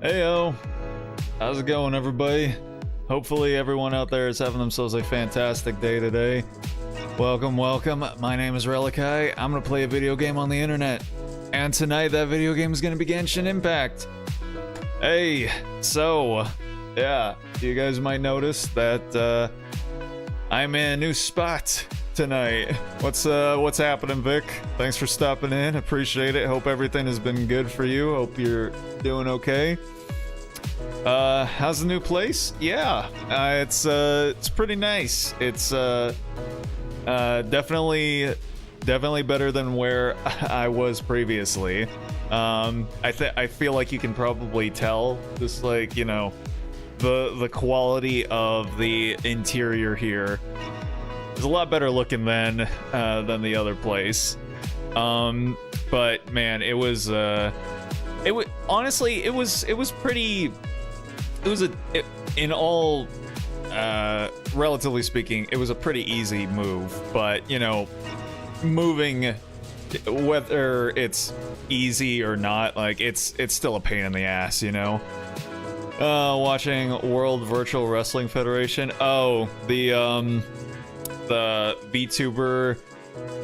Heyo, how's it going, everybody? Hopefully everyone out there is having themselves a fantastic day today. Welcome, welcome. My name is Relikai. I'm gonna play a video game on the internet, and tonight that video game is gonna be Genshin Impact. Hey, so yeah, you guys might notice that I'm in a new spot tonight. What's happening, Vic? Thanks for stopping in. Appreciate it. Hope everything has been good for you. Hope you're doing okay. How's the new place? Yeah, it's pretty nice. It's definitely better than where I was previously. I feel like you can probably tell, just like, you know, the quality of the interior here is a lot better looking than the other place. But man, it was honestly, it was pretty. In all, relatively speaking, it was a pretty easy move. But you know, moving, whether it's easy or not, like it's still a pain in the ass, you know. Watching World Virtual Wrestling Federation. Oh, the VTuber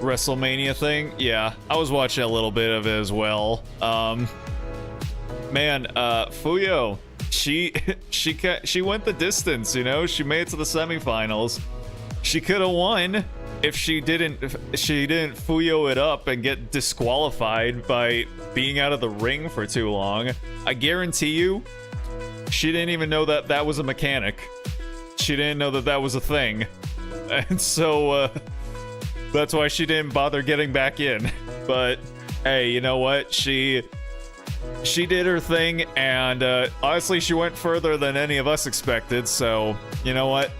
WrestleMania thing. Yeah, I was watching a little bit of it as well. Man, Fuyo, she went the distance, you know. She made it to the semifinals. She could have won if she didn't Fuyo it up and get disqualified by being out of the ring for too long. I guarantee you, she didn't even know that that was a mechanic. She didn't know that that was a thing. And so, that's why she didn't bother getting back in. But, hey, you know what? She did her thing, and, honestly, she went further than any of us expected, so, you know what?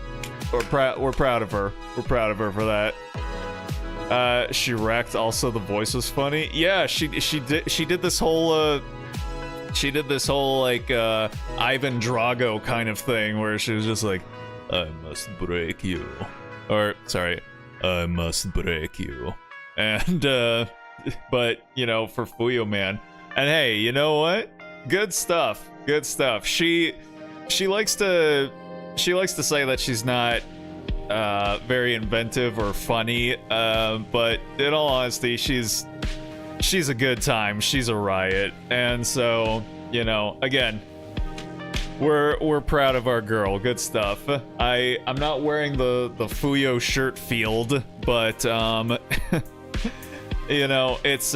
We're proud of her. We're proud of her for that. She wrecked. Also, the voice was funny. Yeah, she did this whole, like, Ivan Drago kind of thing, where she was just like, I must break you. Or, sorry, I must break you. And, but, you know, for Fuyo, man. And hey, you know what? Good stuff. Good stuff. She likes to say that she's not, very inventive or funny, but in all honesty, she's a good time. She's a riot. And so, you know, again, we're proud of our girl. Good stuff. I'm not wearing the Fuyo shirt field, but you know, it's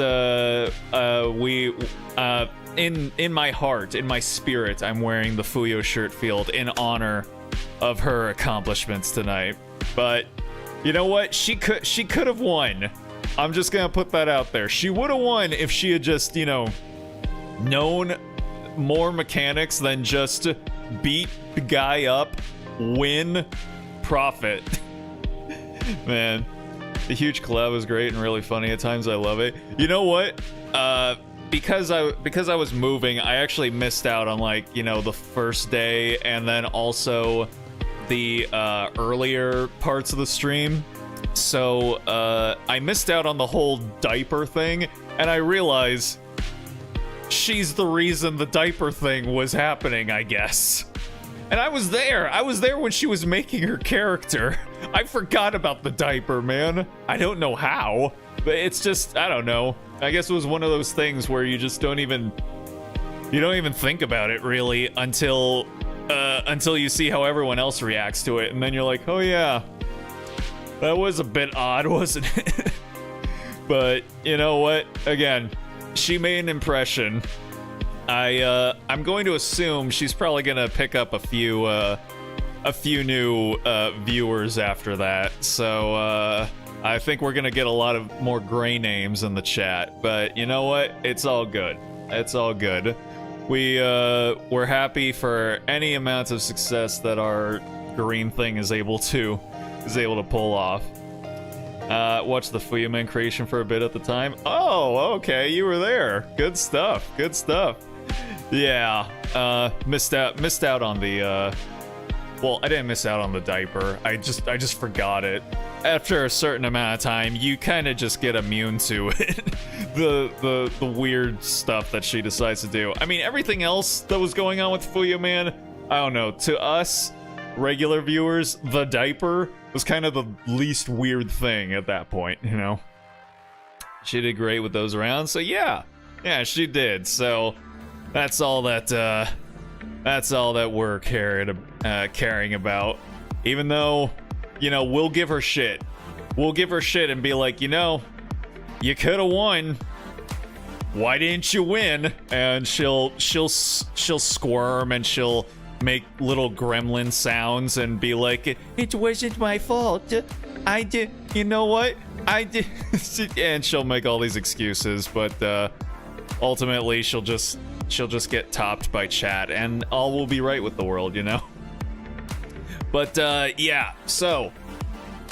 in my heart, in my spirit, I'm wearing the Fuyo shirt field in honor of her accomplishments tonight. But you know what? She could have won. I'm just gonna put that out there. She would have won if she had just, you know, known more mechanics than just beat the guy up, win, profit. Man, the huge collab was great and really funny at times. I love it. You know what? Because I was moving, I actually missed out on, like, you know, the first day, and then also the earlier parts of the stream. So I missed out on the whole diaper thing, and I realized she's the reason the diaper thing was happening, I guess. And I was there when she was making her character. I forgot about the diaper, man. I don't know how, but it's just, I don't know. I guess it was one of those things where you just don't even think about it really until you see how everyone else reacts to it, and then you're like, oh yeah, that was a bit odd, wasn't it? But you know what? Again, she made an impression. I'm going to assume she's probably gonna pick up a few new viewers after that. So I think we're gonna get a lot of more gray names in the chat. But you know what? It's all good. It's all good. We're happy for any amount of success that our green thing is able to pull off. Watched the Fuyoman creation for a bit at the time. Oh, okay, you were there. Good stuff. Good stuff. Yeah, missed out on the Well, I didn't miss out on the diaper. I just forgot it. After a certain amount of time, you kind of just get immune to it. the weird stuff that she decides to do. I mean, everything else that was going on with Fuyo Man, I don't know. To us, regular viewers, the diaper was kind of the least weird thing at that point, you know? She did great with those rounds, so yeah. Yeah, she did. So that's all that we're caring about. Even though, you know, we'll give her shit. We'll give her shit and be like, you know, you could have won. Why didn't you win? And she'll squirm and she'll make little gremlin sounds and be like, it wasn't my fault. I did, you know what? I did. And she'll make all these excuses, but ultimately she'll just get topped by chat and all will be right with the world, you know? But yeah, so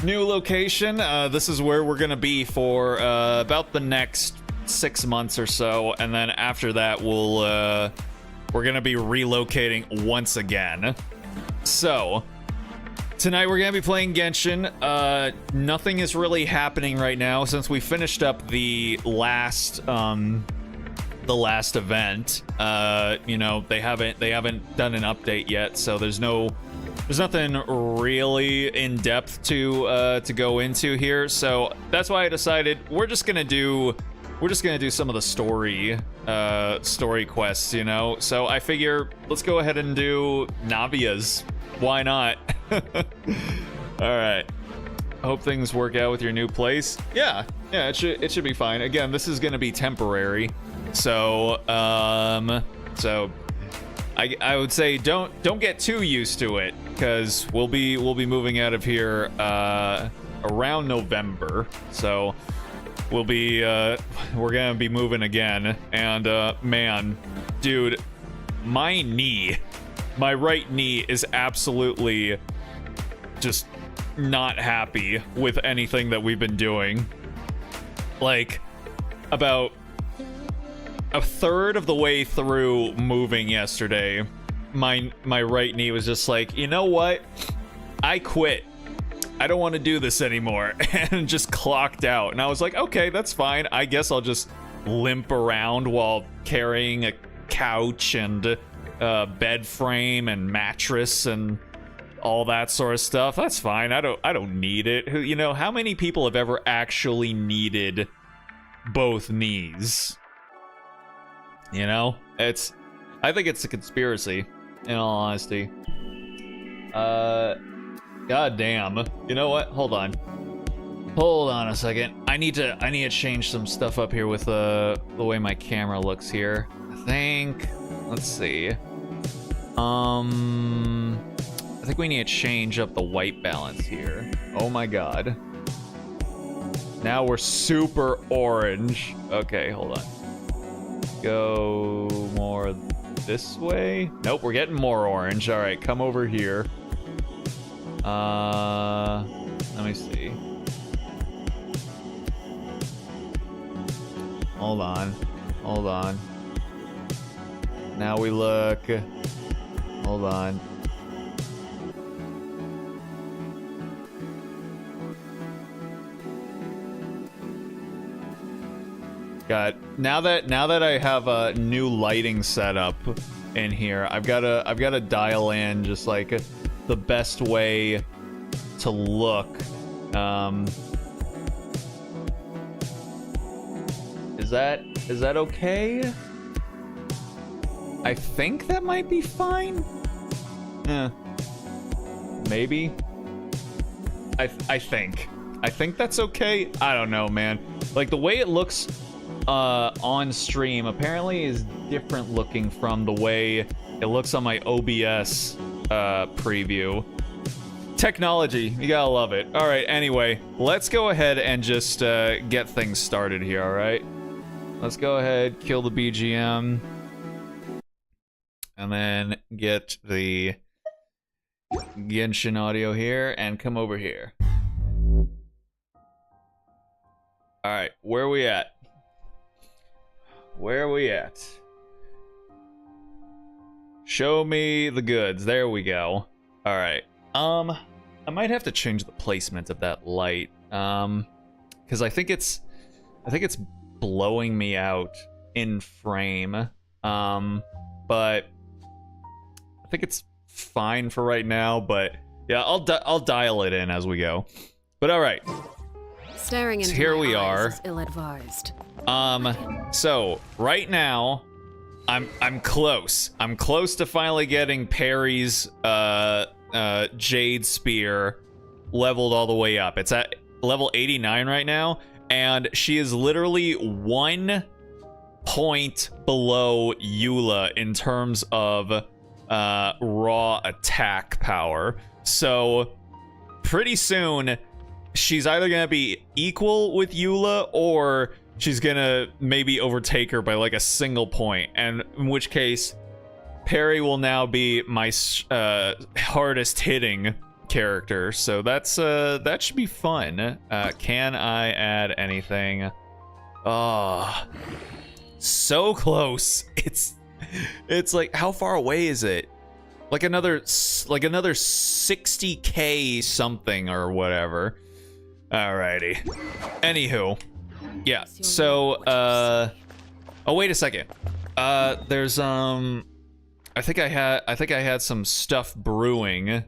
new location. This is where we're gonna be for about the next 6 months or so, and then after that we're gonna be relocating once again. So tonight we're gonna be playing Genshin. Nothing is really happening right now since we finished up the last event. You know, they haven't done an update yet, so there's nothing really in depth to go into here. So that's why I decided we're just gonna do some of the story quests, you know. So I figure let's go ahead and do Navia's. Why not? All right. Hope things work out with your new place. Yeah, it should be fine. Again, this is gonna be temporary, so I would say don't get too used to it, because we'll be moving out of here around November. So we're gonna be moving again, and man, dude, my right knee is absolutely just not happy with anything that we've been doing. Like, about a third of the way through moving yesterday, my right knee was just like, you know what? I quit. I don't want to do this anymore, and just clocked out. And I was like, okay, that's fine. I guess I'll just limp around while carrying a couch and bed frame and mattress and all that sort of stuff. That's fine. I don't need it. You know, how many people have ever actually needed both knees? You know, I think it's a conspiracy, in all honesty. God damn. You know what? Hold on a second. I need to change some stuff up here with the way my camera looks here. I think, let's see. I think we need to change up the white balance here. Oh my god. Now we're super orange. Okay, hold on. Go more this way. Nope, we're getting more orange. All right, come over here. Let me see. Hold on. Now we look. Hold on. God, now that I have a new lighting setup in here, I've got to dial in just like the best way to look. Is that okay? I think that might be fine. Yeah. Maybe. I think that's okay. I don't know, man. Like, the way it looks on stream apparently is different looking from the way it looks on my OBS preview. Technology, you gotta love it. All right, anyway, let's go ahead and just get things started here. All right, let's go ahead, kill the BGM, and then get the Genshin audio here and come over here. All right, where are we at? Show me the goods. There we go. All right. I might have to change the placement of that light. Because I think it's blowing me out in frame. But I think it's fine for right now. But yeah, I'll dial it in as we go. But all right. Staring into here we my eyes are. is ill-advised. So right now, I'm close. I'm close to finally getting Perry's Jade Spear leveled all the way up. It's at level 89 right now, and she is literally 1 point below Eula in terms of raw attack power. So pretty soon, she's either gonna be equal with Eula or she's gonna maybe overtake her by like a single point, and in which case Perry will now be my hardest hitting character. So that's that should be fun. Can I add anything? Oh, so close. It's like, how far away is it? Like another 60k something or whatever. Alrighty. Anywho, yeah. So oh, wait a second. There's I think I had some stuff brewing.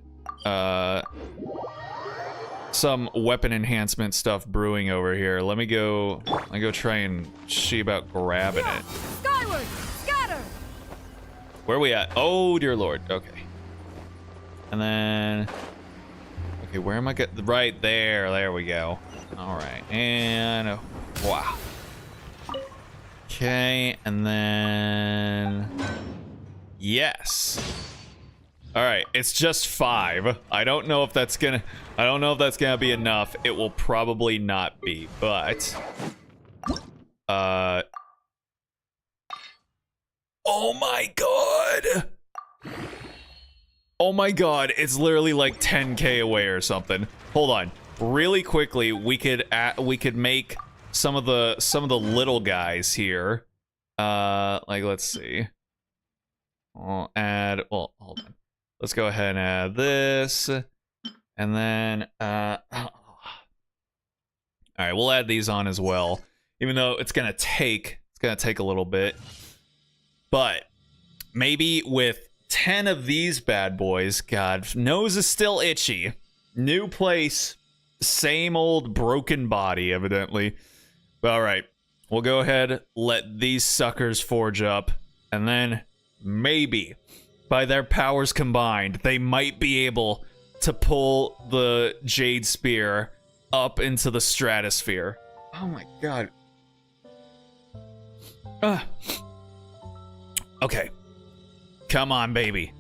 Some weapon enhancement stuff brewing over here. Let me go try and see about grabbing it. Skyward, scatter. Where are we at? Oh dear lord. Okay. And then okay, where am I getting? Right there. There we go. All right. And wow. Okay, and then yes. All right, it's just 5. I don't know if that's gonna be enough. It will probably not be, but oh my god. Oh my god, it's literally like 10k away or something. Hold on. Really quickly, we could make some of the little guys here. Like, let's see. I'll add, well, hold on. Let's go ahead and add this. And then all right, we'll add these on as well. Even though it's gonna take a little bit. But maybe with 10 of these bad boys, God, nose is still itchy. New place, same old broken body, evidently. But all right, we'll go ahead, let these suckers forge up, and then maybe by their powers combined, they might be able to pull the Jade Spear up into the stratosphere. Oh my god. Okay. Come on, baby.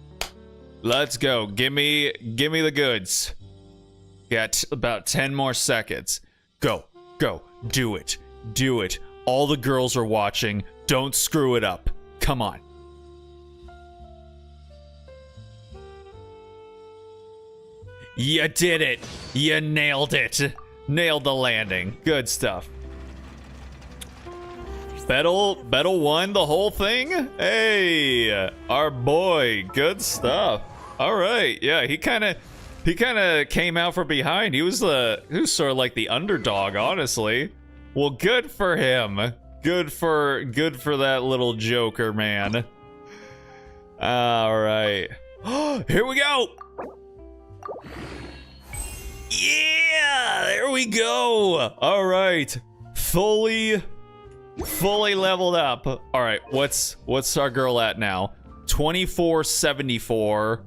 Let's go. Give me the goods. Got about 10 more seconds. Go. Go. Do it. Do it. All the girls are watching. Don't screw it up. Come on. You did it. You nailed it. Nailed the landing. Good stuff. Bettel won the whole thing? Hey, our boy. Good stuff. All right. Yeah, he kind of came out from behind. He was sort of like the underdog, honestly. Well, good for him. Good for that little Joker, man. All right. Here we go. Yeah, there we go. All right. Fully leveled up. All right, what's our girl at now? 2474.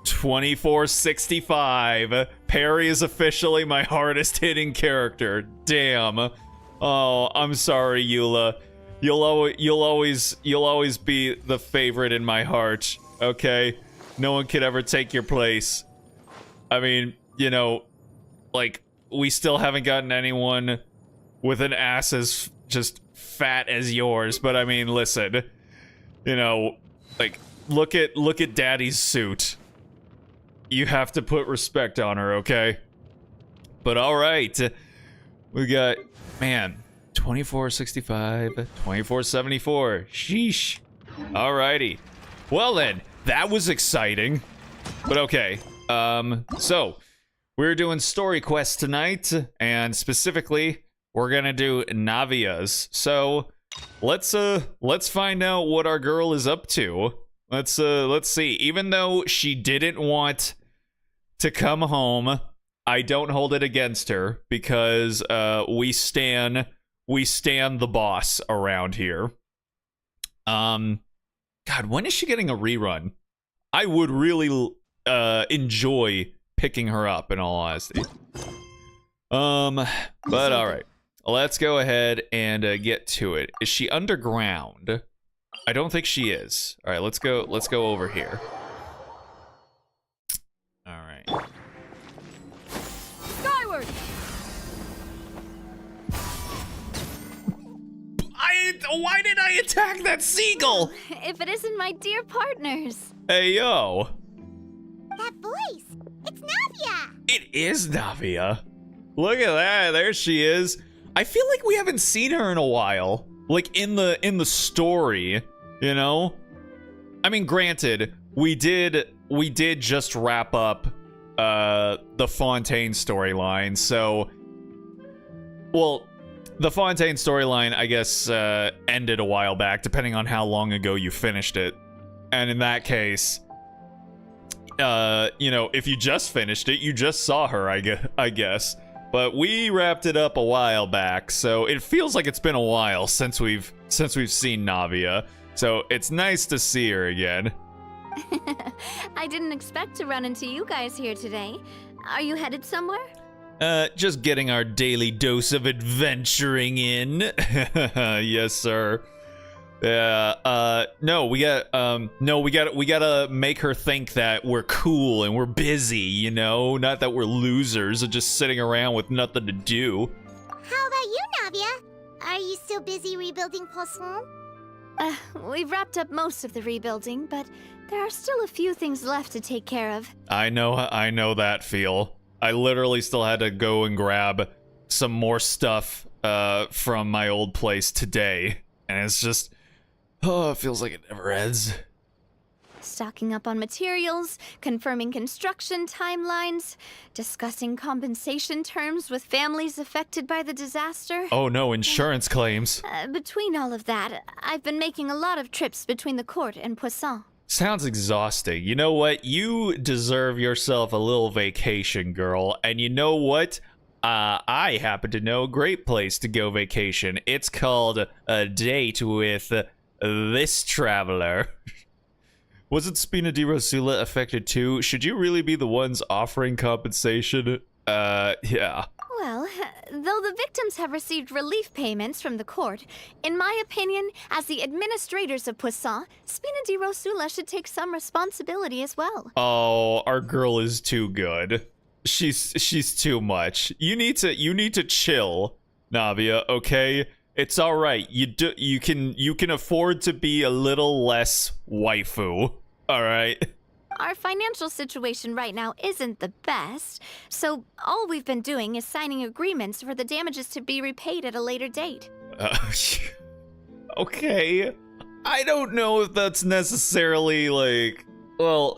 2465. Perry is officially my hardest hitting character. Damn. Oh, I'm sorry, Eula. You'll always be the favorite in my heart. Okay? No one could ever take your place. I mean, you know, like, we still haven't gotten anyone with an ass as just fat as yours, but I mean, listen, you know, like, look at Daddy's suit. You have to put respect on her, okay? But all right, we got, man, 2465, 2474. Sheesh. Alrighty. Well then, that was exciting. But okay. So we're doing story quests tonight, and specifically, we're gonna do Navia's. So let's find out what our girl is up to. Let's see. Even though she didn't want to come home, I don't hold it against her because we stan the boss around here. God, when is she getting a rerun? I would really enjoy picking her up, in all honesty. But all right, let's go ahead and get to it. Is she underground? I don't think she is. All right, let's go over here. All right. Skyward! Why did I attack that seagull? If it isn't my dear partners. Hey, yo. That voice! It's Navia! It is Navia. Look at that. There she is. I feel like we haven't seen her in a while. Like in the story, you know? I mean, granted, we did just wrap up the Fontaine storyline, so the Fontaine storyline, I guess, ended a while back, depending on how long ago you finished it. And in that case, you know, if you just finished it, you just saw her, I guess. But we wrapped it up a while back, so it feels like it's been a while since we've seen Navia. So it's nice to see her again. I didn't expect to run into you guys here today. Are you headed somewhere? Just getting our daily dose of adventuring in. Yes, sir. No, we gotta make her think that we're cool and we're busy, you know? Not that we're losers and just sitting around with nothing to do. How about you, Navia? Are you still busy rebuilding Poisson? We've wrapped up most of the rebuilding, but there are still a few things left to take care of. I know that feel. I literally still had to go and grab some more stuff from my old place today. And it's just, oh, it feels like it never ends. Stocking up on materials, confirming construction timelines, discussing compensation terms with families affected by the disaster. Oh no, insurance claims. Between all of that, I've been making a lot of trips between the court and Poisson. Sounds exhausting. You know what? You deserve yourself a little vacation, girl. And you know what? I happen to know a great place to go vacation. It's called A Date with This Traveler. Wasn't Spina di Rosula affected too? Should you really be the ones offering compensation? Yeah. Well, though the victims have received relief payments from the court, in my opinion, as the administrators of Poisson, Spina di Rosula should take some responsibility as well. Oh, our girl is too good. She's too much. You need to chill, Navia, okay? It's all right. You can afford to be a little less waifu. All right? Our financial situation right now isn't the best, so all we've been doing is signing agreements for the damages to be repaid at a later date. Okay. I don't know if that's necessarily like, well,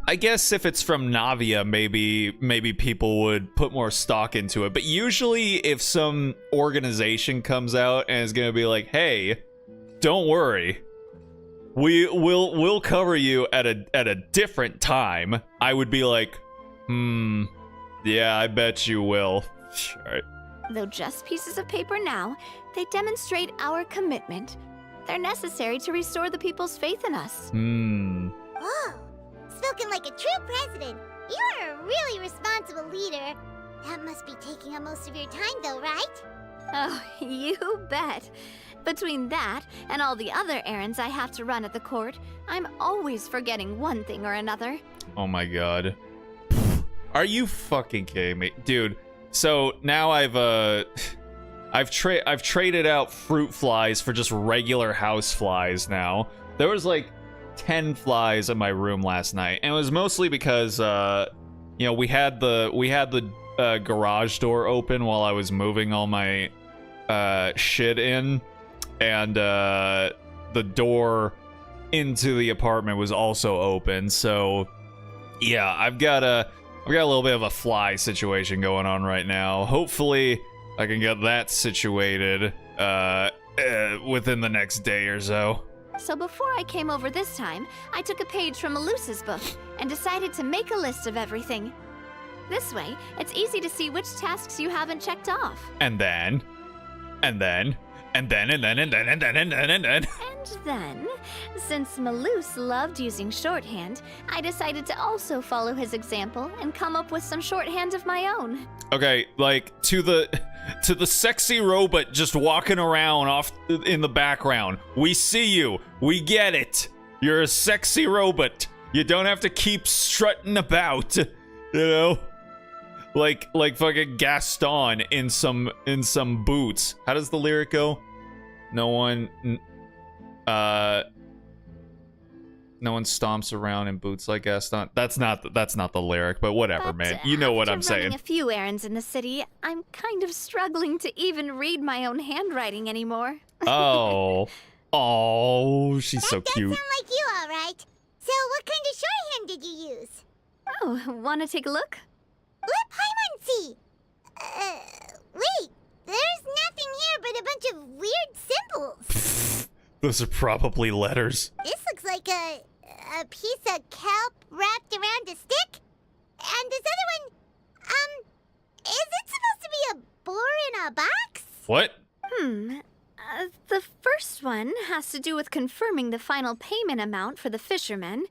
I guess if it's from Navia, maybe people would put more stock into it. But usually if some organization comes out and is gonna be like, hey, don't worry, we'll cover you at a different time, I would be like, yeah, I bet you will. All right. Though just pieces of paper now, they demonstrate our commitment. They're necessary to restore the people's faith in us. Oh, spoken like a true president. You're a really responsible leader. That must be taking up most of your time though, right? Oh, you bet. Between that and all the other errands I have to run at the court, I'm always forgetting one thing or another. Oh my god. Are you fucking kidding me? Dude, so now I've traded out fruit flies for just regular house flies now. There was like 10 flies in my room last night, and it was mostly because you know, we had the garage door open while I was moving all my shit in, and the door into the apartment was also open, so Yeah, I've got a little bit of a fly situation going on right now. Hopefully, I can get that situated within the next day or so. So before I came over this time, I took a page from Melusa's book and decided to make a list of everything. This way, it's easy to see which tasks you haven't checked off. And then, and then, and then, and then, and then, and then, and then, and then. And then, since Melus loved using shorthand, I decided to also follow his example and come up with some shorthand of my own. Okay, like to the sexy robot just walking around off in the background. We see you. We get it. You're a sexy robot. You don't have to keep strutting about, you know? Like fucking Gaston in some boots. How does the lyric go? No one stomps around in boots like Gaston. That's not the lyric, but whatever, man. You know what I'm saying. After running a few errands in the city, I'm kind of struggling to even read my own handwriting anymore. Oh, she's so cute. That sound like you, all right. So what kind of shorthand did you use? Oh, want to take a look? Let Paimon see. Wait. There's nothing here but a bunch of weird symbols. Those are probably letters. This looks like a piece of kelp wrapped around a stick. And this other one, is it supposed to be a boar in a box? What? The first one has to do with confirming the final payment amount for the fishermen,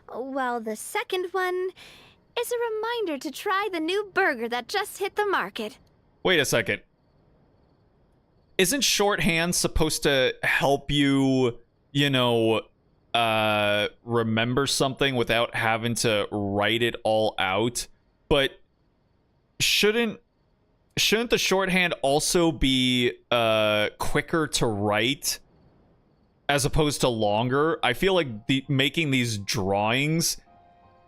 while the second one is a reminder to try the new burger that just hit the market. Wait a second. Isn't shorthand supposed to help you, remember something without having to write it all out? But shouldn't the shorthand also be quicker to write as opposed to longer? I feel like making these drawings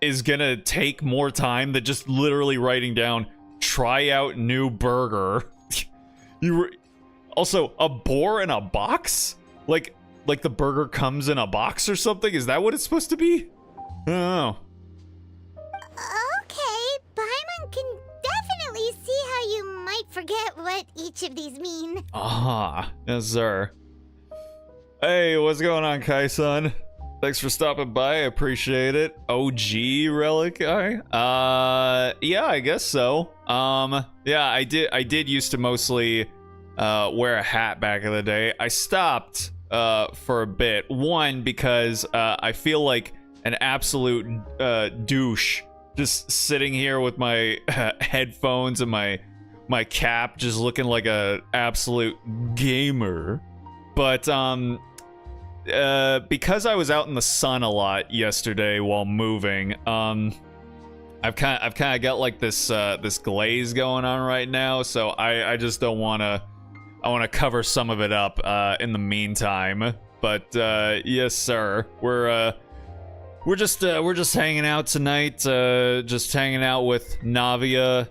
is gonna take more time than just literally writing down try out new burger. Also, a boar in a box? Like the burger comes in a box or something? Is that what it's supposed to be? I don't know. Okay, Paimon can definitely see how you might forget what each of these mean. Ah, yes, sir. Hey, what's going on, Kai-san? Thanks for stopping by. I appreciate it. OG relic guy? Yeah, I guess so. Yeah, I did used to mostly wear a hat back in the day. I stopped for a bit. One, because I feel like an absolute douche just sitting here with my headphones and my cap, just looking like a absolute gamer. But because I was out in the sun a lot yesterday while moving, I've kind of got like this glaze going on right now, so I just don't want to. I want to cover some of it up in the meantime. But yes, sir, we're just hanging out tonight. Just hanging out with Navia.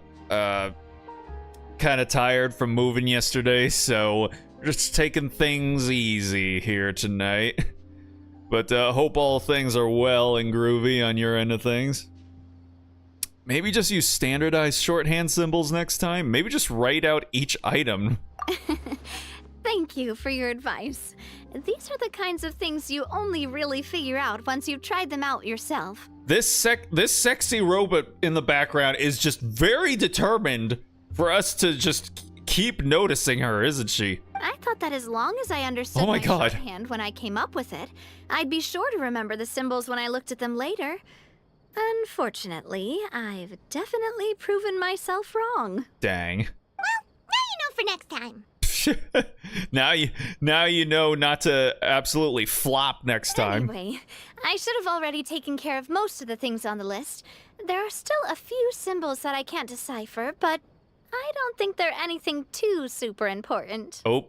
Kind of tired from moving yesterday, so just taking things easy here tonight. But hope all things are well and groovy on your end of things. Maybe just use standardized shorthand symbols next time. Maybe just write out each item. Thank you for your advice. These are the kinds of things you only really figure out once you've tried them out yourself. This sexy robot in the background is just very determined for us to just keep noticing her, isn't she? I thought that as long as I understood my shorthand when I came up with it, I'd be sure to remember the symbols when I looked at them later. Unfortunately, I've definitely proven myself wrong. Dang. Well, now you know for next time. now you know not to absolutely flop next time. Anyway, I should have already taken care of most of the things on the list. There are still a few symbols that I can't decipher, but I don't think they're anything too super important. Oh,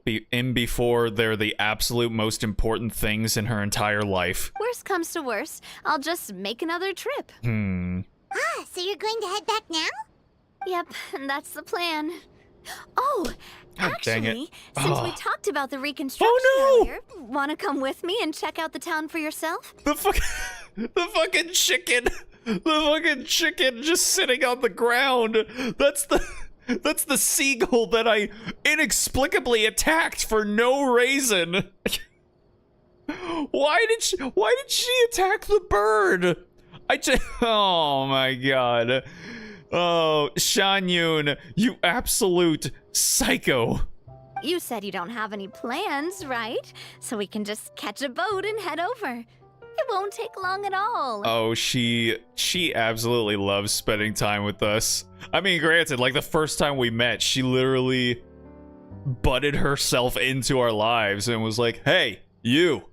before they're the absolute most important things in her entire life. Worst comes to worst, I'll just make another trip. So you're going to head back now? Yep, that's the plan. Oh, actually, since we talked about the reconstruction earlier, want to come with me and check out the town for yourself? The fucking chicken. The fucking chicken just sitting on the ground. That's the seagull that I inexplicably attacked for no reason. Why did she attack the bird? Oh my god. Oh, Shanyun, you absolute psycho. You said you don't have any plans, right? So we can just catch a boat and head over. It won't take long at all. Oh, she absolutely loves spending time with us. I mean, granted, like the first time we met, she literally butted herself into our lives and was like, "Hey, you.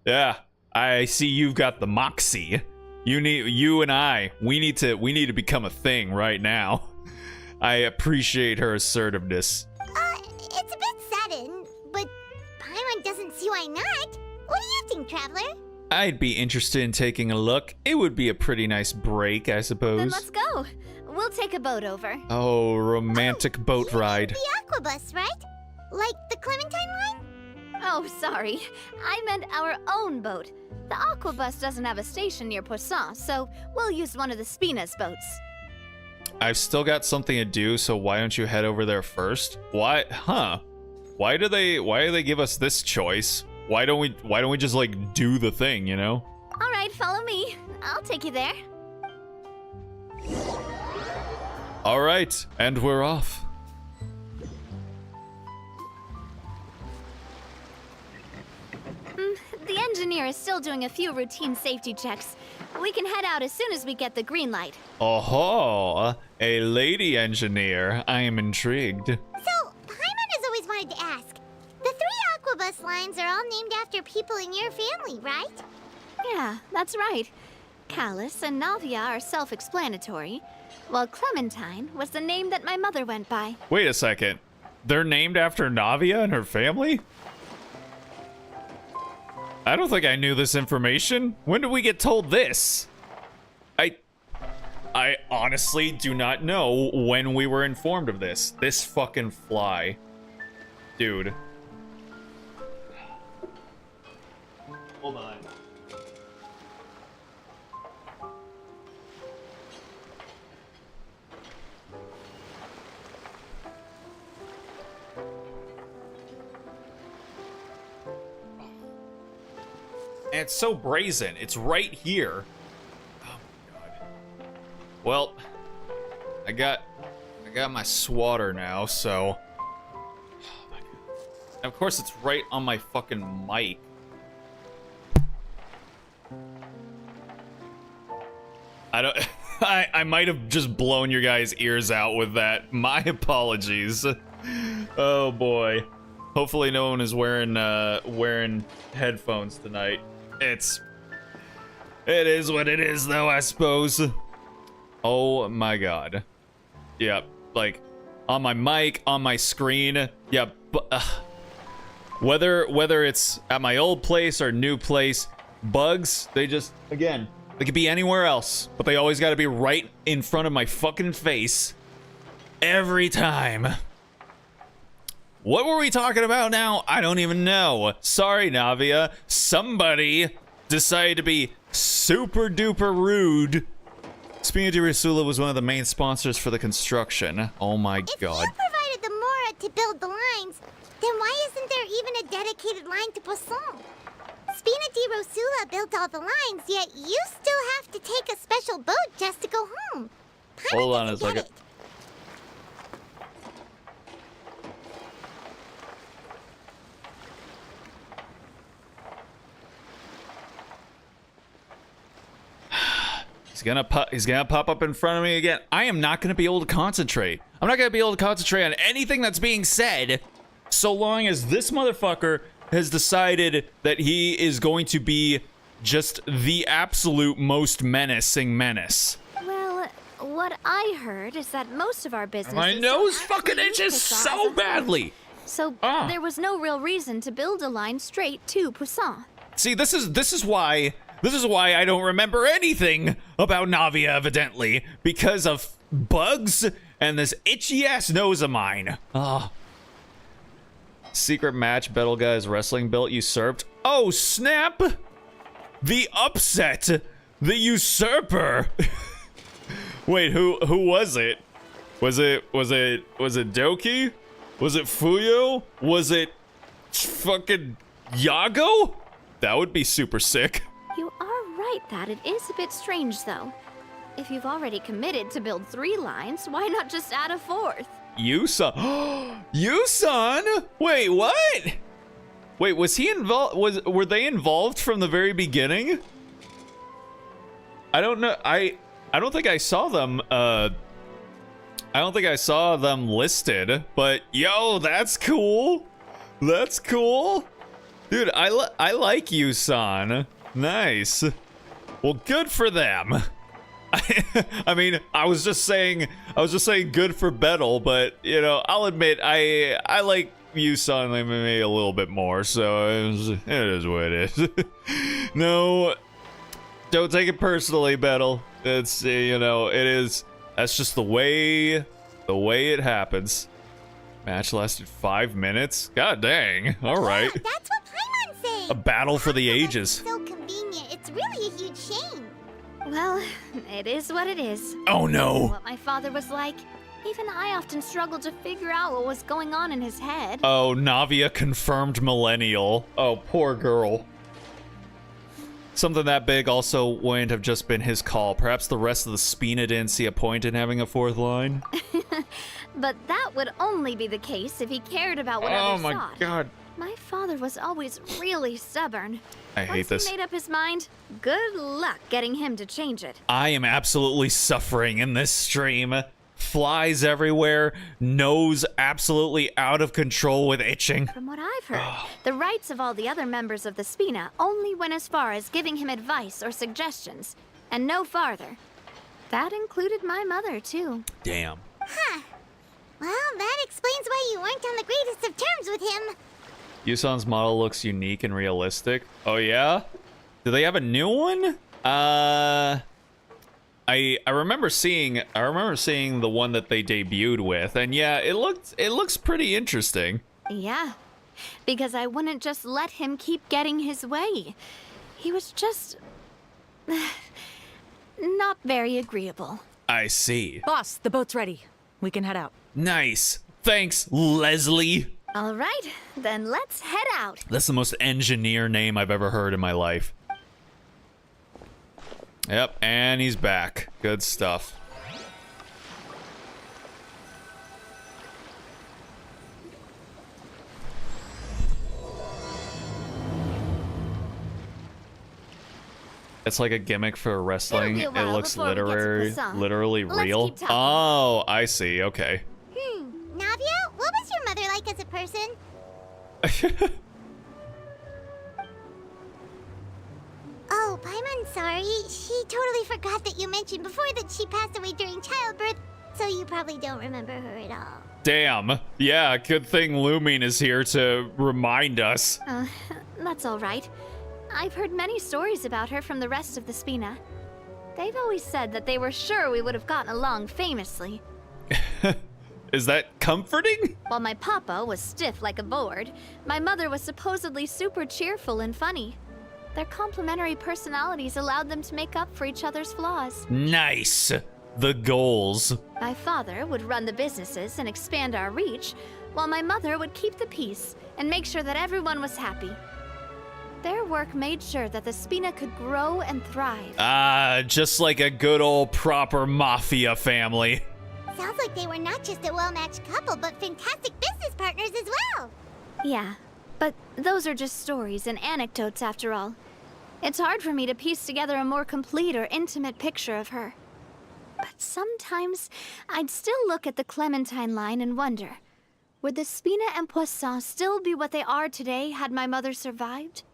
Yeah, I see you've got the moxie. You and I, we need to become a thing right now." I appreciate her assertiveness. It's a bit sudden, but Paimon doesn't see why not. What do you think, Traveler? I'd be interested in taking a look. It would be a pretty nice break, I suppose. Then let's go. We'll take a boat over. Oh, romantic boat ride. The Aquabus, right? Like the Clementine line? Oh, sorry. I meant our own boat. The Aquabus doesn't have a station near Poisson, so we'll use one of the Spina's boats. I've still got something to do, so why don't you head over there first? Why? Huh? Why do they give us this choice? Why don't we just like do the thing, you know? All right, follow me. I'll take you there. All right, and we're off. The engineer is still doing a few routine safety checks. We can head out as soon as we get the green light. Oh, a lady engineer. I am intrigued. So, Paimon has always wanted to ask. The 3 Aquabus lines are all named after people in your family, right? Yeah, that's right. Callus and Navia are self-explanatory, while Clementine was the name that my mother went by. Wait a second. They're named after Navia and her family? I don't think I knew this information. When did we get told this? I honestly do not know when we were informed of this. This fucking fly. Dude. Hold on. And it's so brazen. It's right here. Oh my god. Well, I got my swatter now, so. Oh my god. And of course, it's right on my fucking mic. I don't. I might have just blown your guys' ears out with that. My apologies. Oh boy. Hopefully, no one is wearing headphones tonight. It is what it is, though, I suppose. Oh my god. Yep, like on my mic, on my screen. Yep. Whether it's at my old place or new place, bugs, they just, again, they could be anywhere else, but they always got to be right in front of my fucking face every time. What were we talking about now? I don't even know. Sorry, Navia. Somebody decided to be super duper rude. Spina di Risula was one of the main sponsors for the construction. Oh my god. If you provided the Mora to build the lines, then why isn't there even a dedicated line to Poisson? Spina di Rosula built all the lines, yet you still have to take a special boat just to go home. Hold on a second. He's gonna pop up in front of me again. I am not gonna be able to concentrate. I'm not gonna be able to concentrate on anything that's being said so long as this motherfucker has decided that he is going to be just the absolute most menacing menace. Well, what I heard is that most of our business. My nose fucking itches so badly. So there was no real reason to build a line straight to Poisson. See, this is why I don't remember anything about Navia, evidently, because of bugs and this itchy ass nose of mine. Secret match, Battle Guys wrestling belt usurped. Oh snap! The upset The usurper. Wait, who was it? Was it Doki? Was it Fuyo? Was it fucking Yago? That would be super sick. You are right that it is a bit strange, though. If you've already committed to build 3 lines, why not just add a 4th? Yusan. Yusan? Wait, what? Wait, was he involved? Were they involved from the very beginning? I don't know. I don't think I saw them. I don't think I saw them listed. But yo, that's cool. That's cool, dude. I like Yusan. Nice. Well, good for them. I mean, I was just saying good for Bettel, but you know, I'll admit I like Yusan maybe a little bit more, so it is what it is. No, don't take it personally, Bettel. It's you know, it is. That's just the way it happens. Match lasted 5 minutes. God dang! All right. Yeah, that's what Paimon's saying. A battle for the ages. So convenient. It's really a huge shame. Well, it is what it is. Oh no. What my father was like. Even I often struggled to figure out what was going on in his head. Oh, Navia confirmed millennial. Oh, poor girl. Something that big also wouldn't have just been his call. Perhaps the rest of the Spina didn't see a point in having a 4th line. But that would only be the case if he cared about what Oh others my thought. god. My father was always really stubborn. I hate Once this. he made up his mind, good luck getting him to change it. I am absolutely suffering in this stream. Flies everywhere, nose absolutely out of control with itching. From what I've heard, the rights of all the other members of the Spina only went as far as giving him advice or suggestions, and no farther. That included my mother, too. Damn. Huh. Well, that explains why you weren't on the greatest of terms with him. Yusan's model looks unique and realistic. Oh yeah? Do they have a new one? I remember seeing the one that they debuted with, and yeah, it looks pretty interesting. Yeah, because I wouldn't just let him keep getting his way. He was just not very agreeable. I see. Boss, the boat's ready. We can head out. Nice. Thanks, Leslie. All right, then let's head out. That's the most engineer name I've ever heard in my life. Yep, and he's back. Good stuff. It's like a gimmick for wrestling. It'll be a It while looks before we get to Croissant. literally Let's real. keep talking. Oh, I see. Okay. Navia, what was your mother like as a person? Oh, Paimon's sorry. She totally forgot that you mentioned before that she passed away during childbirth, so you probably don't remember her at all. Damn. Yeah, good thing Lumine is here to remind us. That's all right. I've heard many stories about her from the rest of the Spina. They've always said that they were sure we would have gotten along famously. Is that comforting? While my papa was stiff like a board, my mother was supposedly super cheerful and funny. Their complementary personalities allowed them to make up for each other's flaws. Nice. The goals. My father would run the businesses and expand our reach, while my mother would keep the peace and make sure that everyone was happy. Their work made sure that the Spina could grow and thrive. Just like a good old proper mafia family. Sounds like they were not just a well-matched couple, but fantastic business partners as well. Yeah, but those are just stories and anecdotes after all. It's hard for me to piece together a more complete or intimate picture of her. But sometimes I'd still look at the Clementine line and wonder, would the Spina and Poisson still be what they are today had my mother survived?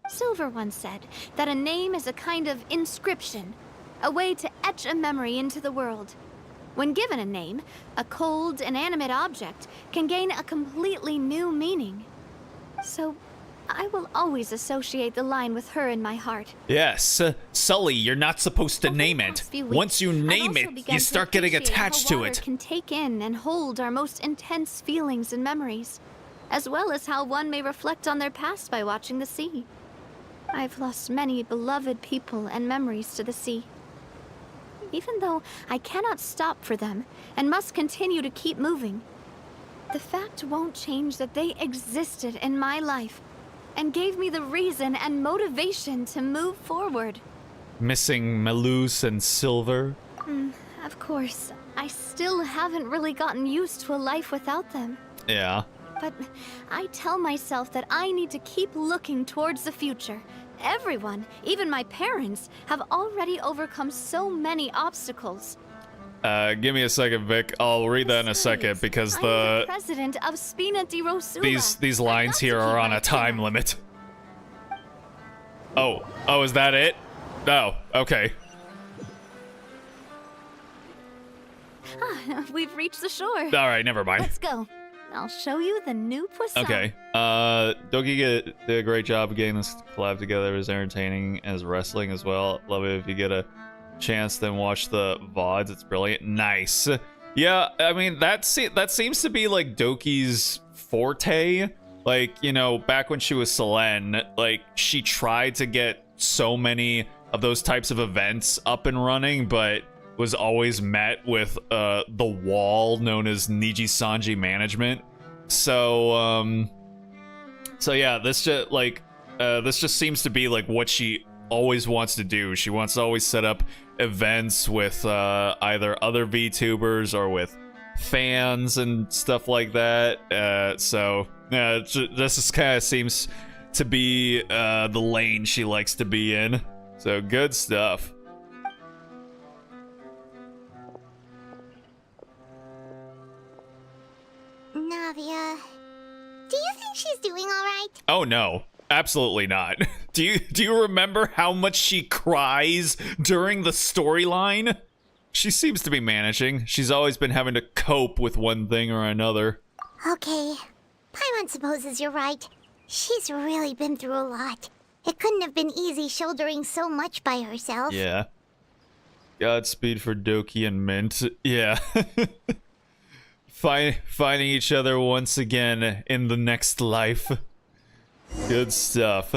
Silver once said that a name is a kind of inscription, a way to etch a memory into the world. When given a name, a cold, inanimate object can gain a completely new meaning. So, I will always associate the line with her in my heart. Yes. Sully, you're not supposed to Over the name it. past few weeks, Once you I've name also it, begun you to start getting appreciate attached how to water it. can take in and hold our most intense feelings and memories, as well as how one may reflect on their past by watching the sea. I've lost many beloved people and memories to the sea. Even though I cannot stop for them and must continue to keep moving, the fact won't change that they existed in my life and gave me the reason and motivation to move forward. Missing Melus and Silver. Of course, I still haven't really gotten used to a life without them. Yeah. But I tell myself that I need to keep looking towards the future. Everyone, even my parents, have already overcome so many obstacles. Give me a second, Vic. I'll read that in a second because I'm the president of Spina di Rosula. these lines here are on a time limit. Oh, is that it? Oh, okay. We've reached the shore. All right, never mind. Let's go. I'll show you the new poisson. Okay. Doki did a great job of getting this collab together. It was entertaining as wrestling as well. Love it if you get a chance, then watch the VODs. It's brilliant. Nice. Yeah, I mean, that seems to be like Doki's forte. Like, you know, back when she was Selene, like, she tried to get so many of those types of events up and running, but was always met with the wall known as Niji Sanji management. So yeah, this just seems to be like what she always wants to do. She wants to always set up events with either other VTubers or with fans and stuff like that. So this just kind of seems to be the lane she likes to be in. So good stuff. Navia, do you think she's doing all right? Oh no, absolutely not. Do you remember how much she cries during the storyline? She seems to be managing. She's always been having to cope with one thing or another. Okay, Paimon supposes you're right. She's really been through a lot. It couldn't have been easy shouldering so much by herself. Yeah. Godspeed for Doki and Mint. Yeah. Finding each other once again in the next life. Good stuff.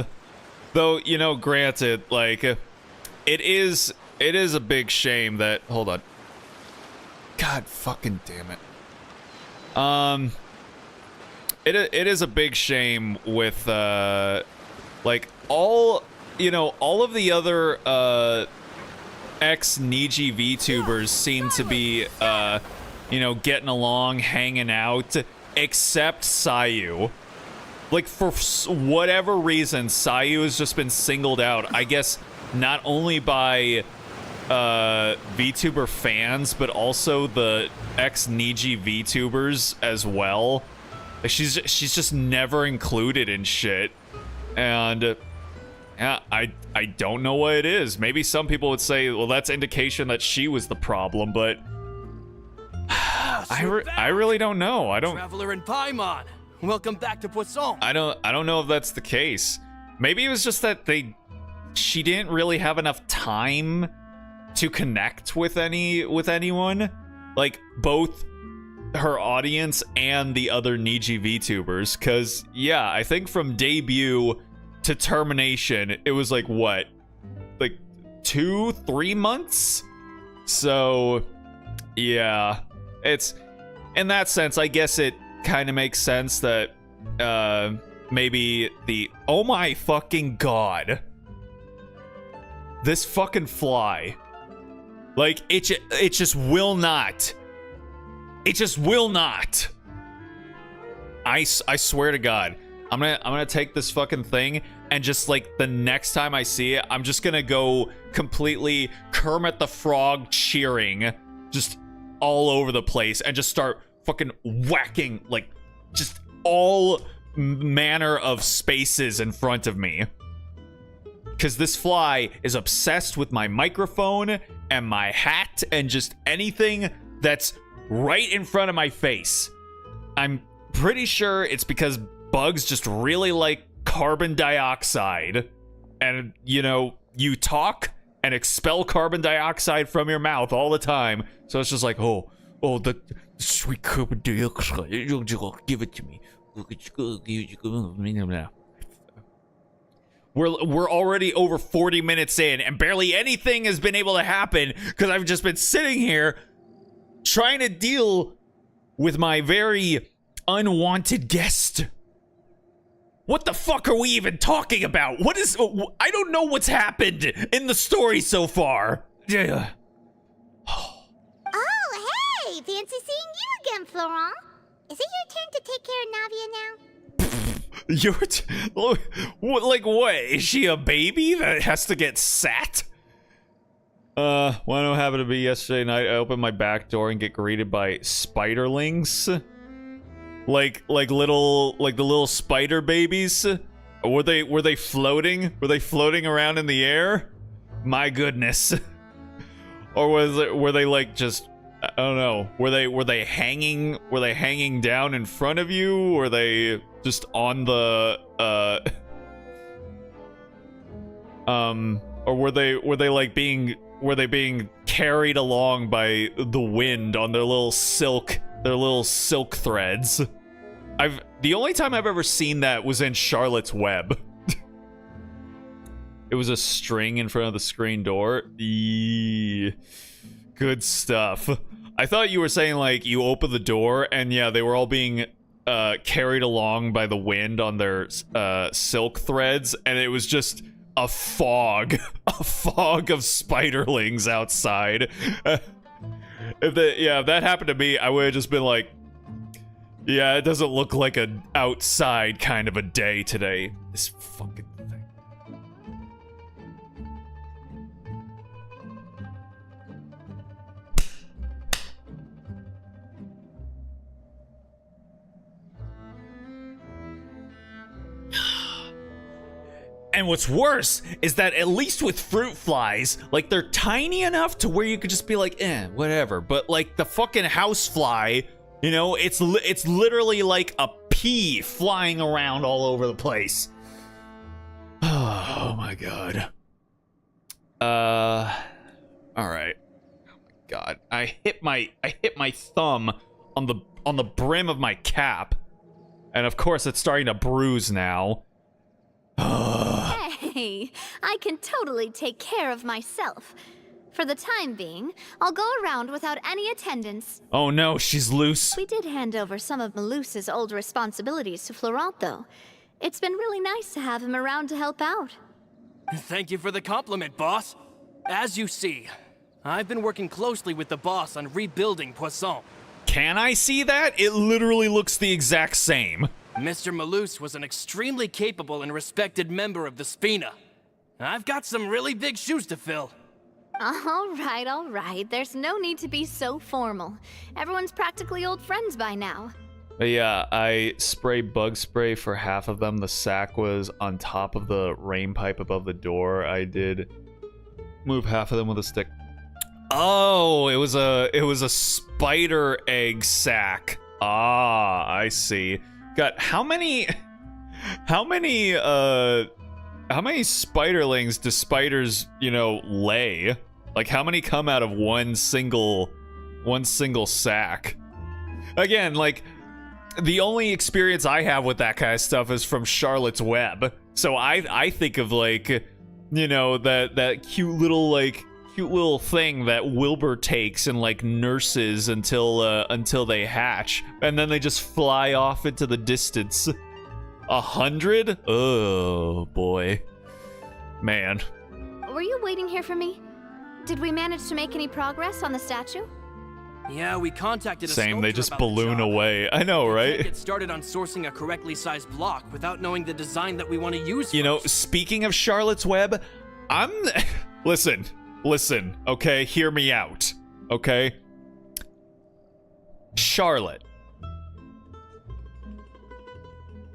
Though, you know, granted, like, it is a big shame that... Hold on. God fucking damn it. It is a big shame with, like, all of the other, ex-Niji VTubers seem to be, getting along, hanging out, except Sayu. Like, for whatever reason, Sayu has just been singled out, I guess, not only by VTuber fans, but also the ex-Niji VTubers as well. Like, she's just never included in shit. And yeah, I don't know what it is. Maybe some people would say, well, that's indication that she was the problem, but I really don't know. I don't. Traveler and Paimon, welcome back to Poisson. I don't know if that's the case. Maybe it was just that she didn't really have enough time to connect with anyone, like both her audience and the other Niji VTubers. Cause yeah, I think from debut to termination, it was like what, like 2-3 months. So yeah, it's in that sense, I guess it kind of makes sense that maybe oh my fucking god, this fucking fly, like it just will not. It just will not. I swear to God, I'm gonna take this fucking thing and just like the next time I see it, I'm just gonna go completely Kermit the Frog cheering, just all over the place, and just start fucking whacking like just all manner of spaces in front of me. Because this fly is obsessed with my microphone and my hat and just anything that's right in front of my face. I'm pretty sure it's because bugs just really like carbon dioxide. And, you know, you talk and expel carbon dioxide from your mouth all the time. So it's just like, oh, the sweet carbon dioxide. Give it to me. We're already over 40 minutes in, and barely anything has been able to happen because I've just been sitting here trying to deal with my very unwanted guest. What the fuck are we even talking about? I don't know what's happened in the story so far. Yeah. Oh, hey! Fancy seeing you again, Florent. Is it your turn to take care of Navia now? Like what? Is she a baby that has to get sat? Why don't happen to be yesterday night? I opened my back door and get greeted by spiderlings. Like the little spider babies. Were they floating? Were they floating around in the air? My goodness. Or were they like just, I don't know. Were they hanging down in front of you? Were they just on the or were they being carried along by the wind on their little silk threads? The only time I've ever seen that was in Charlotte's Web. It was a string in front of the screen door. Good stuff. I thought you were saying like you opened the door and yeah, they were all being carried along by the wind on their silk threads, and it was just a fog of spiderlings outside. If that happened to me, I would have just been like, yeah, it doesn't look like an outside kind of a day today. This fucking thing. And what's worse is that at least with fruit flies, like they're tiny enough to where you could just be like, whatever. But like the fucking house fly, you know, it's literally like a pea flying around all over the place. Oh my god. All right. Oh my god. I hit my thumb on the brim of my cap, and of course it's starting to bruise now. Hey, I can totally take care of myself. For the time being, I'll go around without any attendance. Oh no, she's loose. We did hand over some of Malouse's old responsibilities to Florent, though. It's been really nice to have him around to help out. Thank you for the compliment, boss. As you see, I've been working closely with the boss on rebuilding Poisson. Can I see that? It literally looks the exact same. Mr. Malouse was an extremely capable and respected member of the Spina. I've got some really big shoes to fill. All right. There's no need to be so formal. Everyone's practically old friends by now. Yeah, I sprayed bug spray for half of them. The sack was on top of the rain pipe above the door. I did move half of them with a stick. Oh, it was a spider egg sack. Ah, I see. God, how many spiderlings do spiders, lay? Like, how many come out of one single sack? Again, like, the only experience I have with that kind of stuff is from Charlotte's Web. So I think of, like, that cute little thing that Wilbur takes and like nurses until they hatch, and then they just fly off into the distance. 100? Oh boy, man. Were you waiting here for me? Did we manage to make any progress on the statue? Yeah, we contacted a Same, they sculptor just about the balloon job. away. I know, right? Get started on sourcing a correctly sized block without knowing the design that we want to use. Speaking of Charlotte's Web, listen, okay? Hear me out, okay? Charlotte.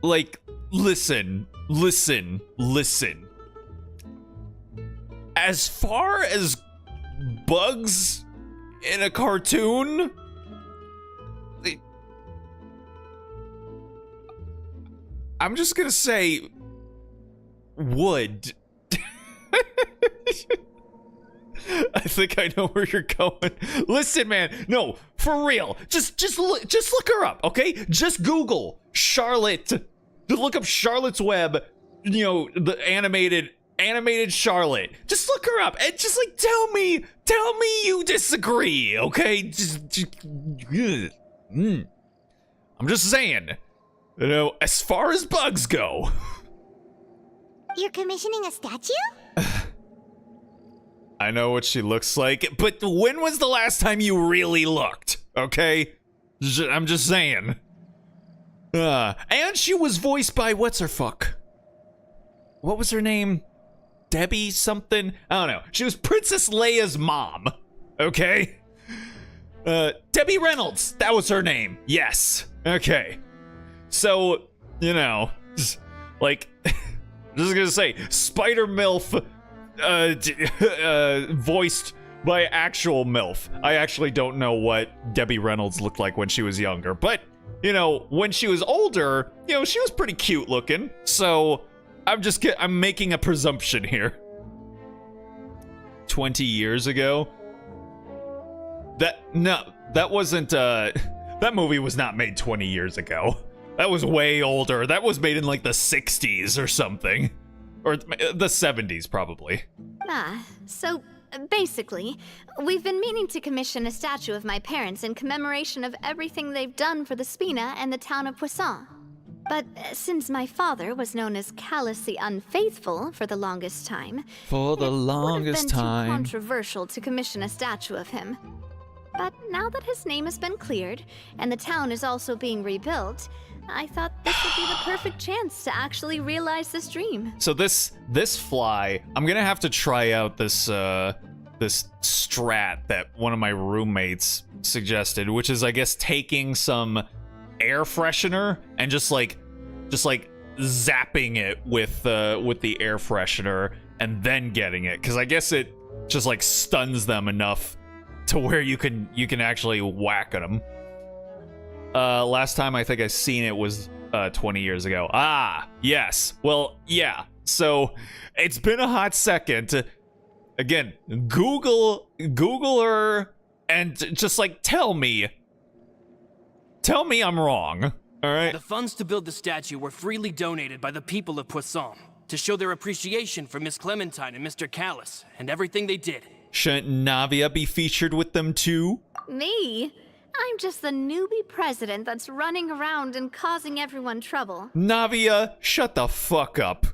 Like, listen. As far as bugs in a cartoon, I'm just gonna say wood. I think I know where you're going. Listen, man. No, for real. Just look her up, okay? Just Google Charlotte. Look up Charlotte's Web the animated Charlotte. Just look her up and just like tell me you disagree, okay? I'm just saying, as far as bugs go. You're commissioning a statue? I know what she looks like, but when was the last time you really looked? Okay? I'm just saying. And she was voiced by what's her fuck? What was her name? Debbie something? I don't know. She was Princess Leia's mom. Okay? Debbie Reynolds. That was her name. Yes. Okay. So, just gonna say, Spider MILF, voiced by actual MILF. I actually don't know what Debbie Reynolds looked like when she was younger, but, when she was older, she was pretty cute looking. So, I'm making a presumption here. 20 years ago? That wasn't, that movie was not made 20 years ago. That was way older. That was made in like the 60s or something. Or the 70s, probably. So basically, we've been meaning to commission a statue of my parents in commemoration of everything they've done for the Spina and the town of Poisson. But since my father was known as callously unfaithful for the longest time, it would have been too controversial to commission a statue of him. But now that his name has been cleared, and the town is also being rebuilt, I thought this would be the perfect chance to actually realize this dream. So this fly, I'm gonna have to try out this this strat that one of my roommates suggested, which is, I guess, taking some air freshener and just like zapping it with the air freshener and then getting it, because I guess it just like stuns them enough to where you can actually whack at them. Last time I think I seen it was 20 years ago. Yes. Well, yeah. So it's been a hot second. Again, Google her and just like tell me I'm wrong. All right. The funds to build the statue were freely donated by the people of Poisson to show their appreciation for Miss Clementine and Mr. Callis and everything they did. Shouldn't Navia be featured with them too? Me? I'm just the newbie president that's running around and causing everyone trouble. Navia, shut the fuck up.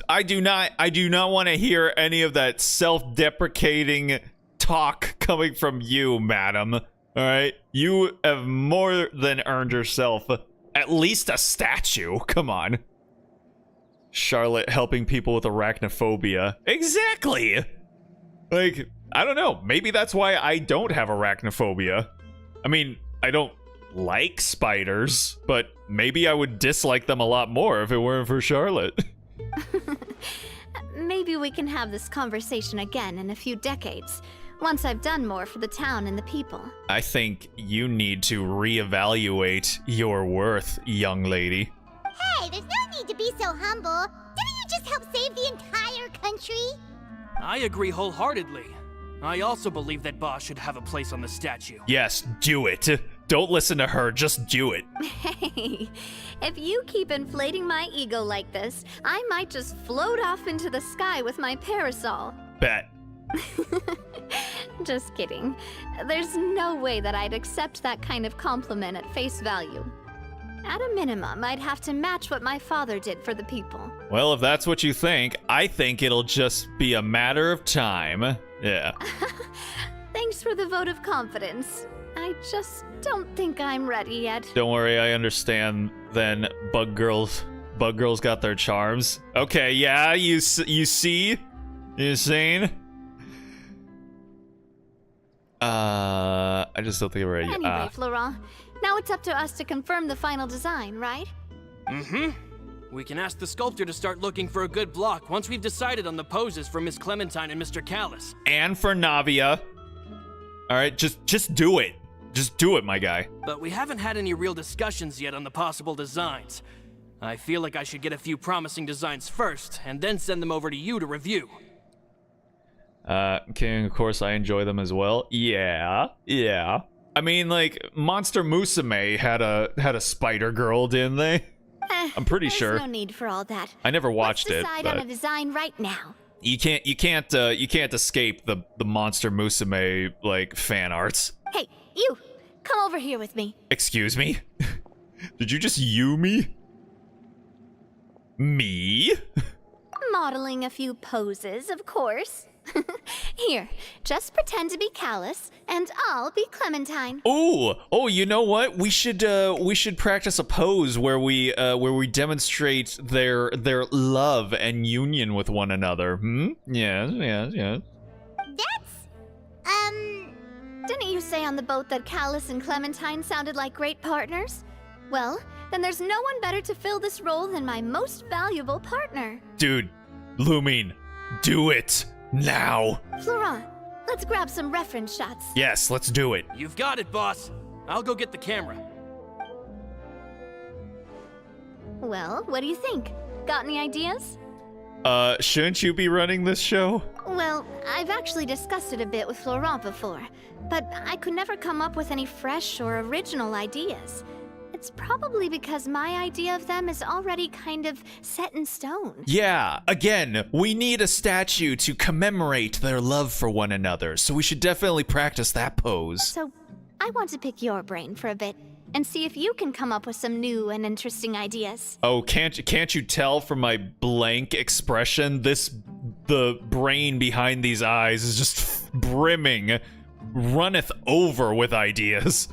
I do not want to hear any of that self-deprecating talk coming from you, madam. All right? You have more than earned yourself at least a statue. Come on. Charlotte helping people with arachnophobia. Exactly! Like, I don't know. Maybe that's why I don't have arachnophobia. I mean, I don't like spiders, but maybe I would dislike them a lot more if it weren't for Charlotte. Maybe we can have this conversation again in a few decades, once I've done more for the town and the people. I think you need to reevaluate your worth, young lady. Hey, there's no need to be so humble. Didn't you just help save the entire country? I agree wholeheartedly. I also believe that Boss should have a place on the statue. Yes, do it. Don't listen to her, just do it. Hey, if you keep inflating my ego like this, I might just float off into the sky with my parasol. Bet. Just kidding. There's no way that I'd accept that kind of compliment at face value. At a minimum, I'd have to match what my father did for the people. Well, if that's what you think, I think it'll just be a matter of time. Yeah. Thanks for the vote of confidence. I just don't think I'm ready yet. Don't worry, I understand. Then Bug Girls got their charms. Okay, yeah, you see? You seen? I just don't think we're ready. Anyway, Florent, now it's up to us to confirm the final design, right? Mm-hmm. We can ask the sculptor to start looking for a good block once we've decided on the poses for Miss Clementine and Mr. Callis. And for Navia. All right, just do it. Just do it, my guy. But we haven't had any real discussions yet on the possible designs. I feel like I should get a few promising designs first, and then send them over to you to review. Okay, of course I enjoy them as well. Yeah. I mean, like, Monster Musume had a spider girl, didn't they? I'm pretty There's sure. no need for all that. I never watched Let's it, decide but on a design right now. you can't escape the Monster Musume like fan arts. Hey, you! Come over here with me. Excuse me? Did you just you me? Me? Modeling a few poses, of course. Here, just pretend to be Callus, and I'll be Clementine. Oh, you know what? We should practice a pose where we demonstrate their love and union with one another. Yes. That's, Didn't you say on the boat that Callus and Clementine sounded like great partners? Well, then there's no one better to fill this role than my most valuable partner. Dude, Lumine, do it now. Florent, let's grab some reference shots. Yes, let's do it. You've got it, boss. I'll go get the camera. Well, what do you think? Got any ideas? Shouldn't you be running this show? Well, I've actually discussed it a bit with Florent before, but I could never come up with any fresh or original ideas. It's probably because my idea of them is already kind of set in stone. Yeah, again, we need a statue to commemorate their love for one another, so we should definitely practice that pose. So, I want to pick your brain for a bit and see if you can come up with some new and interesting ideas. Oh, can't you tell from my blank expression? The brain behind these eyes is just brimming, runneth over with ideas.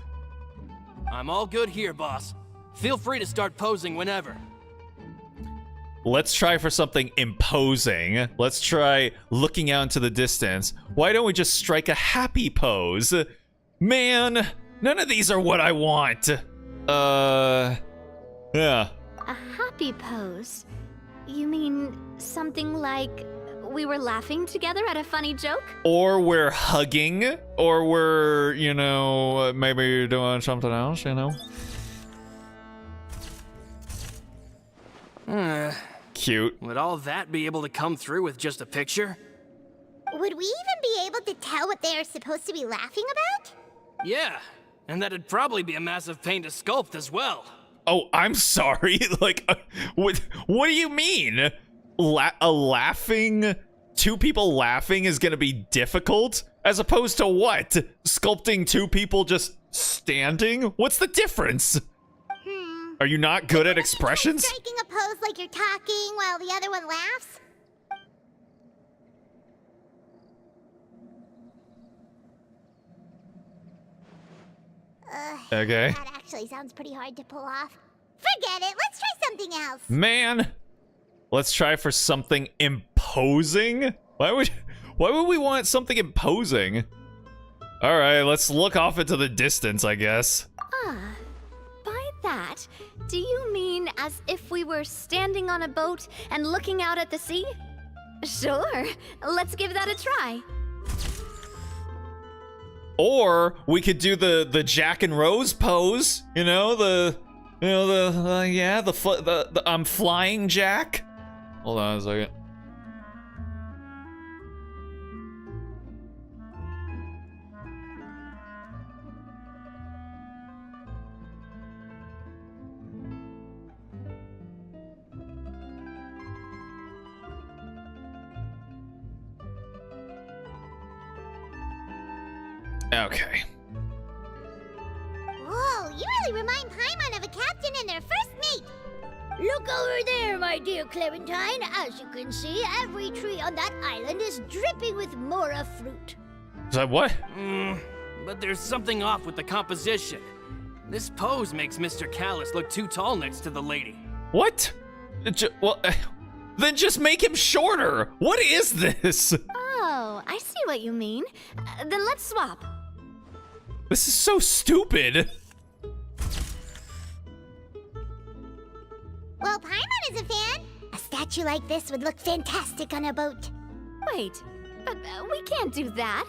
I'm all good here, boss. Feel free to start posing whenever. Let's try for something imposing. Let's try looking out into the distance. Why don't we just strike a happy pose? Man, none of these are what I want. Yeah. A happy pose? You mean something like we were laughing together at a funny joke? Or we're hugging, or we're, maybe doing something else, Cute. Would all that be able to come through with just a picture? would we even be able to tell what they are supposed to be laughing about? Yeah, and that'd probably be a massive pain to sculpt as well. Oh, I'm sorry. What do you mean? Two people laughing is gonna be difficult? As opposed to what? Sculpting two people just standing? What's the difference? Are you not good at expressions? Striking a pose like you're talking while the other one laughs? Okay. That actually sounds pretty hard to pull off. Forget it, let's try something else. Man, let's try for something imposing? Why would we want something imposing? All right, let's look off into the distance, I guess. By that, do you mean as if we were standing on a boat and looking out at the sea? Sure, let's give that a try. Or we could do the Jack and Rose pose, I'm flying Jack. Hold on a second. Okay. Whoa, you really remind Paimon of a captain and their first mate. Look over there, my dear Clementine. As you can see, every tree on that island is dripping with mora fruit. Is that what? But there's something off with the composition. This pose makes Mr. Callus look too tall next to the lady. What? Then just make him shorter. What is this? Oh, I see what you mean. Then let's swap. This is so stupid. Well, Paimon is a fan. A statue like this would look fantastic on a boat. Wait, but we can't do that.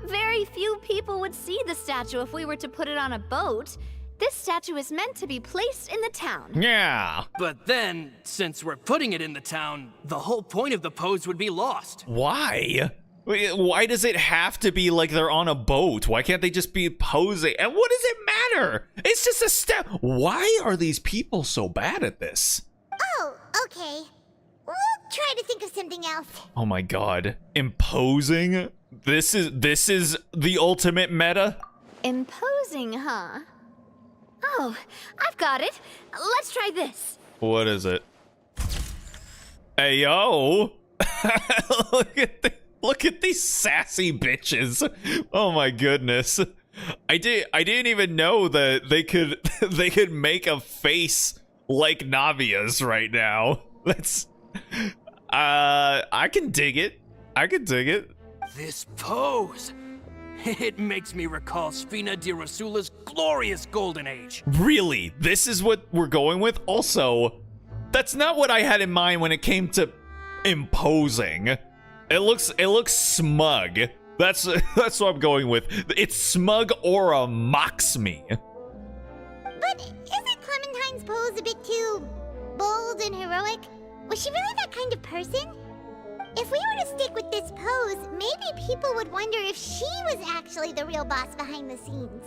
Very few people would see the statue if we were to put it on a boat. This statue is meant to be placed in the town. Yeah. But then, since we're putting it in the town, the whole point of the pose would be lost. Why? Why does it have to be like they're on a boat? Why can't they just be posing? And what does it matter? It's just a step. Why are these people so bad at this? Oh, okay. We'll try to think of something else. Oh my god. Imposing? This is the ultimate meta? Imposing, huh? Oh, I've got it. Let's try this. What is it? Hey, yo. Look at these sassy bitches. Oh my goodness. I didn't even know that they could make a face like Navia's right now. That's I can dig it. I can dig it. This pose. It makes me recall Spina di Rosula's glorious golden age. Really? This is what we're going with? Also, that's not what I had in mind when it came to imposing. It looks smug. That's what I'm going with. It's smug aura mocks me. But isn't Clementine's pose a bit too bold and heroic? Was she really that kind of person? If we were to stick with this pose, maybe people would wonder if she was actually the real boss behind the scenes.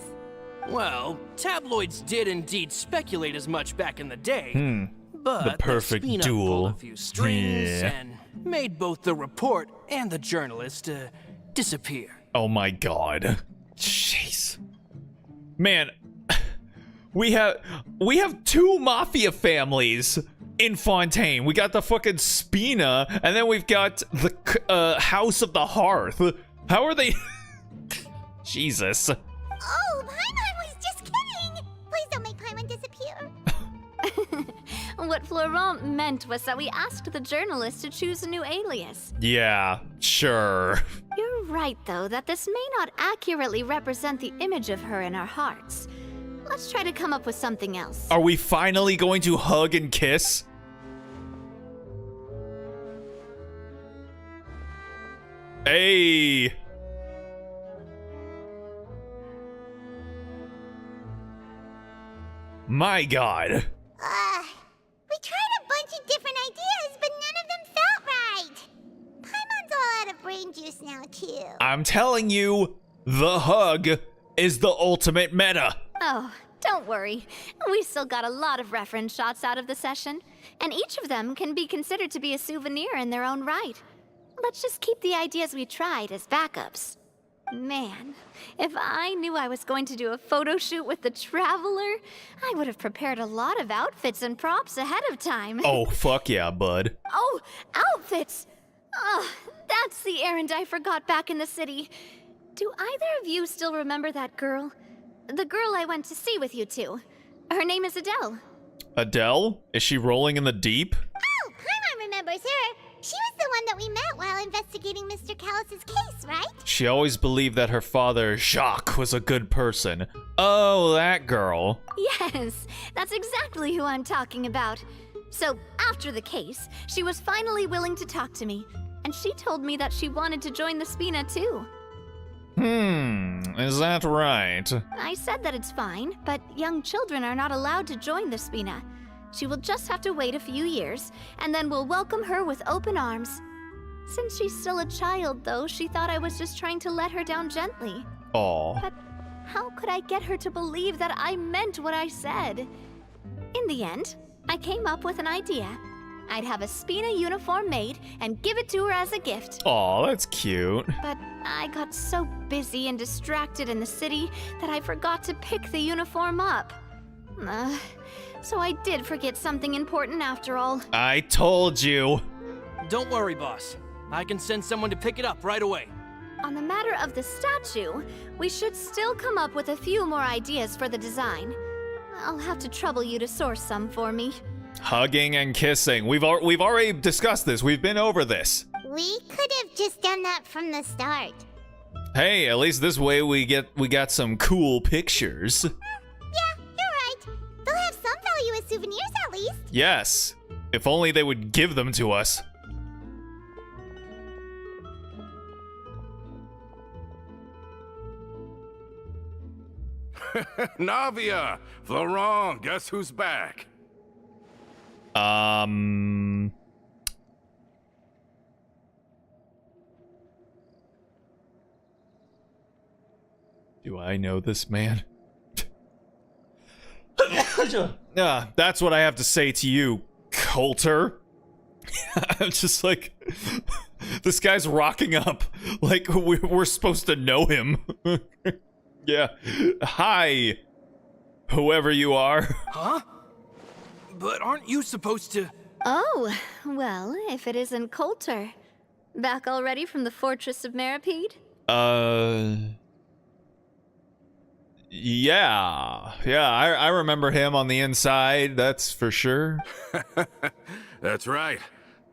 Well, tabloids did indeed speculate as much back in the day. But The perfect Spina duel. pulled a few strings Yeah. and made both the report and the journalist disappear. Oh my god. Jeez. Man, we have two mafia families in Fontaine. We got the fucking Spina, and then we've got the House of the Hearth. How are they? Jesus. Oh, Paimon was just kidding! Please don't make Paimon disappear. What Florent meant was that we asked the journalist to choose a new alias. Yeah, sure. You're right, though, that this may not accurately represent the image of her in our hearts. Let's try to come up with something else. Are we finally going to hug and kiss? Hey. My god. We tried a bunch of different ideas, but none of them felt right. Paimon's all out of brain juice now, too. I'm telling you, the hug is the ultimate meta. Oh, don't worry. We still got a lot of reference shots out of the session, and each of them can be considered to be a souvenir in their own right. Let's just keep the ideas we tried as backups. Man, if I knew I was going to do a photo shoot with the Traveler, I would have prepared a lot of outfits and props ahead of time. Oh, fuck yeah, bud. Oh, outfits! Oh, that's the errand I forgot back in the city. Do either of you still remember that girl? The girl I went to see with you two. Her name is Adele. Adele? Is she rolling in the deep? Oh, Paimon remembers her. She was the one that we met while investigating Mr. Callus's case, right? She always believed that her father, Jacques, was a good person. Oh, that girl. Yes, that's exactly who I'm talking about. So, after the case, she was finally willing to talk to me, and she told me that she wanted to join the Spina too. Is that right? I said that it's fine, but young children are not allowed to join the Spina. She will just have to wait a few years, and then we'll welcome her with open arms. Since she's still a child, though, she thought I was just trying to let her down gently. Aw. But how could I get her to believe that I meant what I said? In the end, I came up with an idea. I'd have a Spina uniform made and give it to her as a gift. Aw, that's cute. But I got so busy and distracted in the city that I forgot to pick the uniform up. So I did forget something important after all. I told you. Don't worry, boss. I can send someone to pick it up right away. On the matter of the statue, we should still come up with a few more ideas for the design. I'll have to trouble you to source some for me. Hugging and kissing. We've already discussed this. We've been over this. We could have just done that from the start. Hey, at least this way we got some cool pictures. Yeah, you're right. They'll have some value as souvenirs at least. Yes. If only they would give them to us. Navia! Florent, guess who's back? Do I know this man? That's what I have to say to you, Coulter. I'm just like, this guy's rocking up like we're supposed to know him. Yeah. Hi, whoever you are. Huh? But aren't you supposed to... Oh, well, if it isn't Coulter. Back already from the Fortress of Meripede? Yeah. I remember him on the inside, that's for sure. That's right.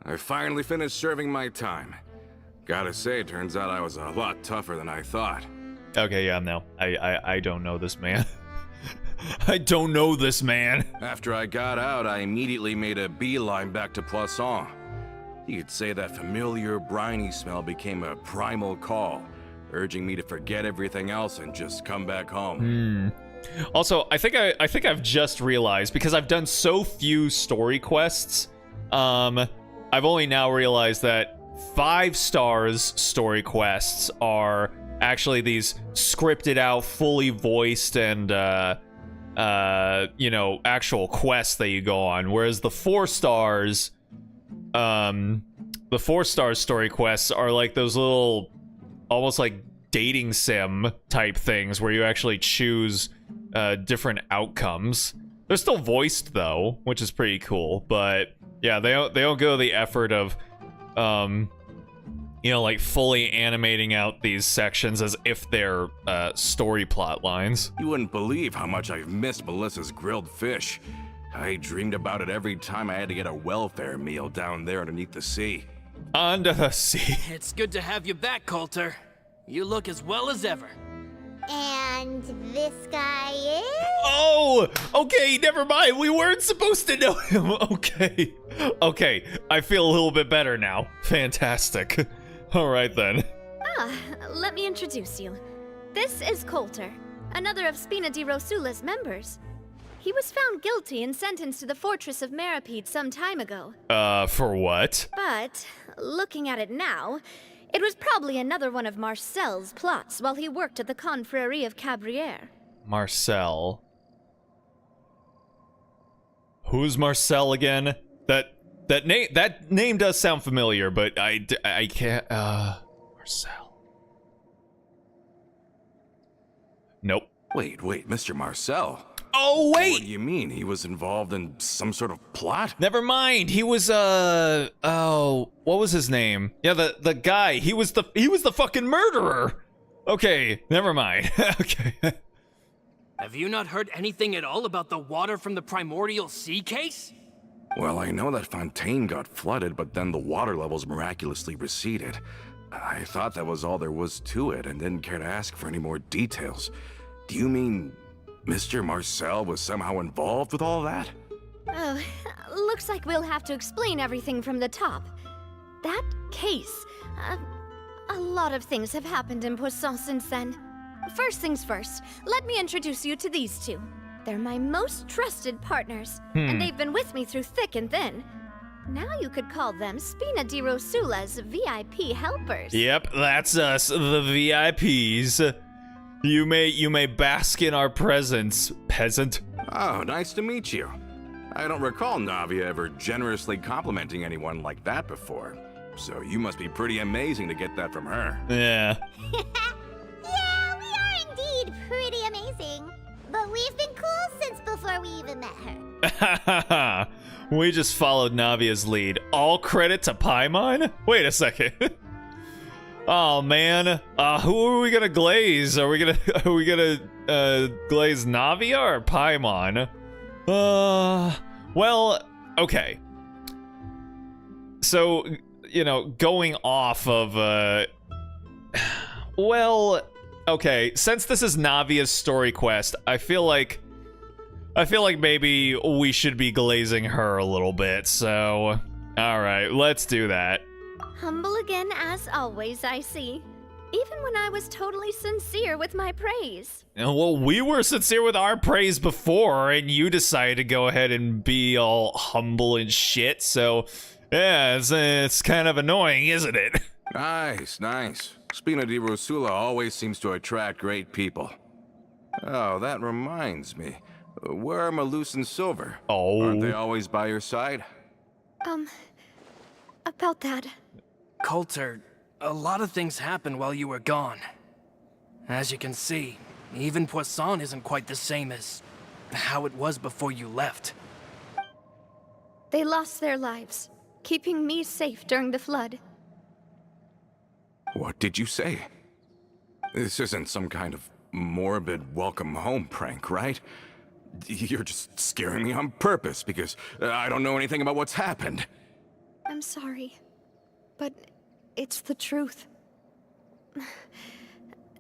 I finally finished serving my time. Gotta say, turns out I was a lot tougher than I thought. Okay, yeah, no. I don't know this man. I don't know this man. After I got out, I immediately made a beeline back to Poisson. You could say that familiar, briny smell became a primal call, urging me to forget everything else and just come back home. Also, I think I've just realized, because I've done so few story quests, I've only now realized that 5 stars story quests are actually these scripted out, fully voiced, and you know, actual quests that you go on, whereas the 4 stars story quests are like those little, almost like dating sim type things where you actually choose different outcomes. They're still voiced though, which is pretty cool, but yeah, they don't go the effort of you know, like fully animating out these sections as if they're story plot lines. You wouldn't believe how much I've missed Melissa's grilled fish. I dreamed about it every time I had to get a welfare meal down there underneath the sea. Under the sea. It's good to have you back, Coulter. You look as well as ever. And this guy is? Oh, okay, never mind. We weren't supposed to know him. Okay. Okay, I feel a little bit better now. Fantastic. All right, then. Let me introduce you. This is Coulter, another of Spina di Rosula's members. He was found guilty and sentenced to the Fortress of Meripede some time ago. For what? But, looking at it now, it was probably another one of Marcel's plots while he worked at the Confrérie of Cabrières. Marcel. Who's Marcel again? That name does sound familiar, but I can't. Marcel. Nope. Wait, Mr. Marcel. Oh wait. What do you mean? He was involved in some sort of plot? Never mind. He was oh, what was his name? Yeah, the guy. He was the fucking murderer. Okay, never mind. Okay. Have you not heard anything at all about the water from the primordial sea case? Well, I know that Fontaine got flooded, but then the water levels miraculously receded. I thought that was all there was to it and didn't care to ask for any more details. Do you mean Mr. Marcel was somehow involved with all that? Oh, looks like we'll have to explain everything from the top. That case, a lot of things have happened in Poisson since then. First things first, let me introduce you to these two. They're my most trusted partners, and they've been with me through thick and thin. Now you could call them Spina di Rosula's VIP helpers. Yep, that's us, the VIPs. You may bask in our presence, peasant. Oh, nice to meet you. I don't recall Navia ever generously complimenting anyone like that before. So you must be pretty amazing to get that from her. Yeah. Yeah, we are indeed pretty amazing. But we've been cool since before we even met her. We just followed Navia's lead. All credit to Paimon? Wait a second. Oh man, who are we gonna glaze? Are we gonna glaze Navia or Paimon? Well, okay. So, you know, going off of well, okay, since this is Navia's story quest, I feel like maybe we should be glazing her a little bit. So, all right, let's do that. Humble again as always, I see. Even when I was totally sincere with my praise. Well, we were sincere with our praise before, and you decided to go ahead and be all humble and shit, so yeah, it's kind of annoying, isn't it? Nice. Spina di Rosula always seems to attract great people. Oh, that reminds me. Where are Malus and Silver? Oh. Aren't they always by your side? About that. Coulter, a lot of things happened while you were gone. As you can see, even Poisson isn't quite the same as how it was before you left. They lost their lives, keeping me safe during the flood. What did you say? This isn't some kind of morbid welcome home prank, right? You're just scaring me on purpose because I don't know anything about what's happened. I'm sorry, but it's the truth.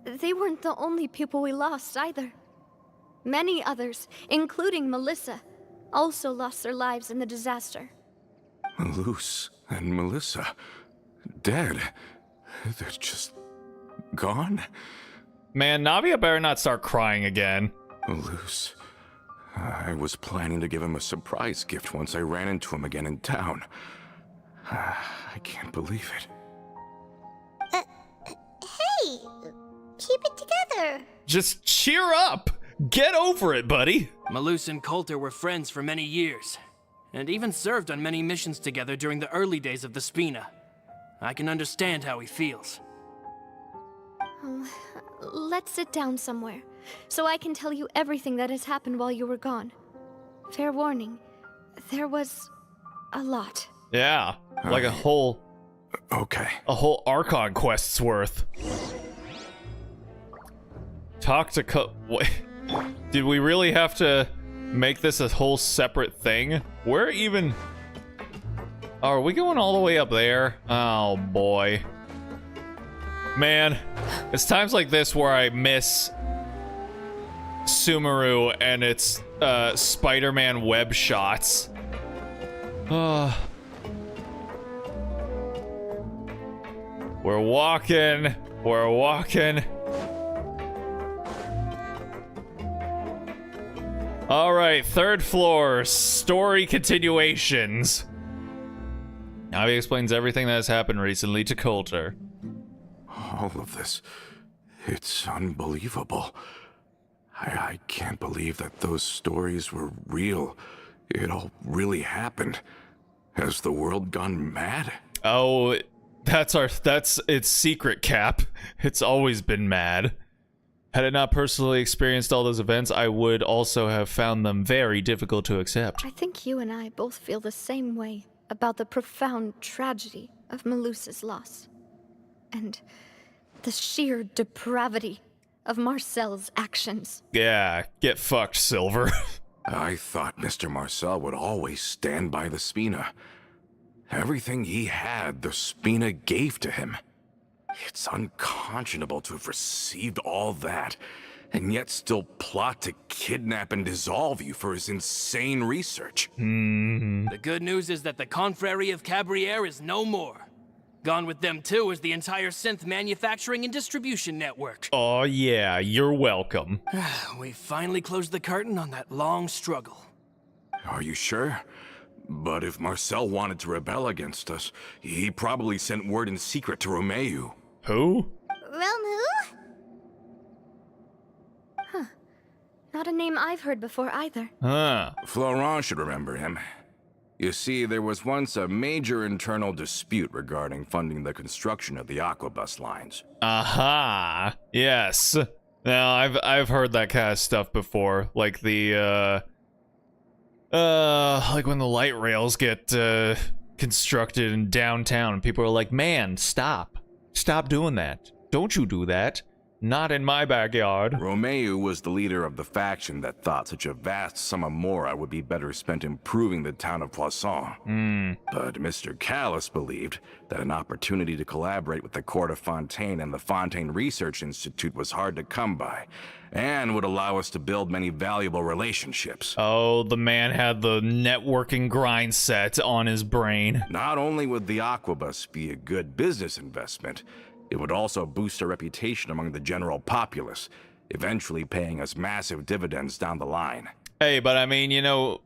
They weren't the only people we lost either. Many others, including Melissa, also lost their lives in the disaster. Malus and Melissa, dead. They're just gone? Man, Navia better not start crying again. Malus. I was planning to give him a surprise gift once I ran into him again in town. I can't believe it. Hey, keep it together. Just cheer up! Get over it, buddy! Malus and Coulter were friends for many years, and even served on many missions together during the early days of the Spina. I can understand how he feels. Let's sit down somewhere, so I can tell you everything that has happened while you were gone. Fair warning, there was a lot. Yeah, like a whole Okay. Archon quest's worth. Talk to what? Did we really have to make this a whole separate thing? Where even... Oh, are we going all the way up there? Oh, boy. Man, it's times like this where I miss Sumeru and its Spider-Man web shots. We're walking. We're walking. All right, third floor, story continuations. Navia explains everything that has happened recently to Coulter. All of this, it's unbelievable. I can't believe that those stories were real. It all really happened. Has the world gone mad? Oh, that's its secret, Cap. It's always been mad. Had I not personally experienced all those events, I would also have found them very difficult to accept. I think you and I both feel the same way about the profound tragedy of Melusa's loss. And the sheer depravity of Marcel's actions. Yeah, get fucked, Silver. I thought Mr. Marcel would always stand by the Spina. Everything he had, the Spina gave to him. It's unconscionable to have received all that, and yet still plot to kidnap and dissolve you for his insane research. The good news is that the Confrérie of Cabriere is no more. Gone with them too is the entire synth manufacturing and distribution network. Oh yeah, you're welcome. We finally closed the curtain on that long struggle. Are you sure? But if Marcel wanted to rebel against us, he probably sent word in secret to Romeu. Who? Romu? Not a name I've heard before either. Huh. Florent should remember him. You see, there was once a major internal dispute regarding funding the construction of the Aquabus lines. Aha. Yes. Now I've heard that kind of stuff before, like the like when the light rails get constructed in downtown and people are like, "Man, stop doing that. Don't you do that. Not in my backyard." Romeu was the leader of the faction that thought such a vast sum of mora would be better spent improving the town of Poisson. But Mr. Callis believed that an opportunity to collaborate with the court of Fontaine and the Fontaine Research Institute was hard to come by, and would allow us to build many valuable relationships. Oh, the man had the networking grind set on his brain. Not only would the Aquabus be a good business investment, it would also boost our reputation among the general populace, eventually paying us massive dividends down the line. Hey, but I mean, you know,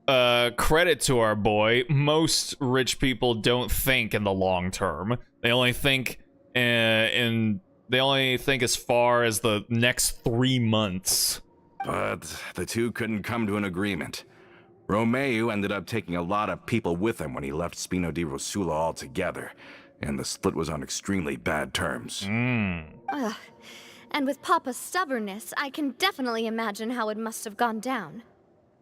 credit to our boy. Most rich people don't think in the long term. They only think they only think as far as the next 3 months. But the two couldn't come to an agreement. Romeo ended up taking a lot of people with him when he left Spino di Rosula altogether, and the split was on extremely bad terms. Ugh. And with Papa's stubbornness, I can definitely imagine how it must have gone down.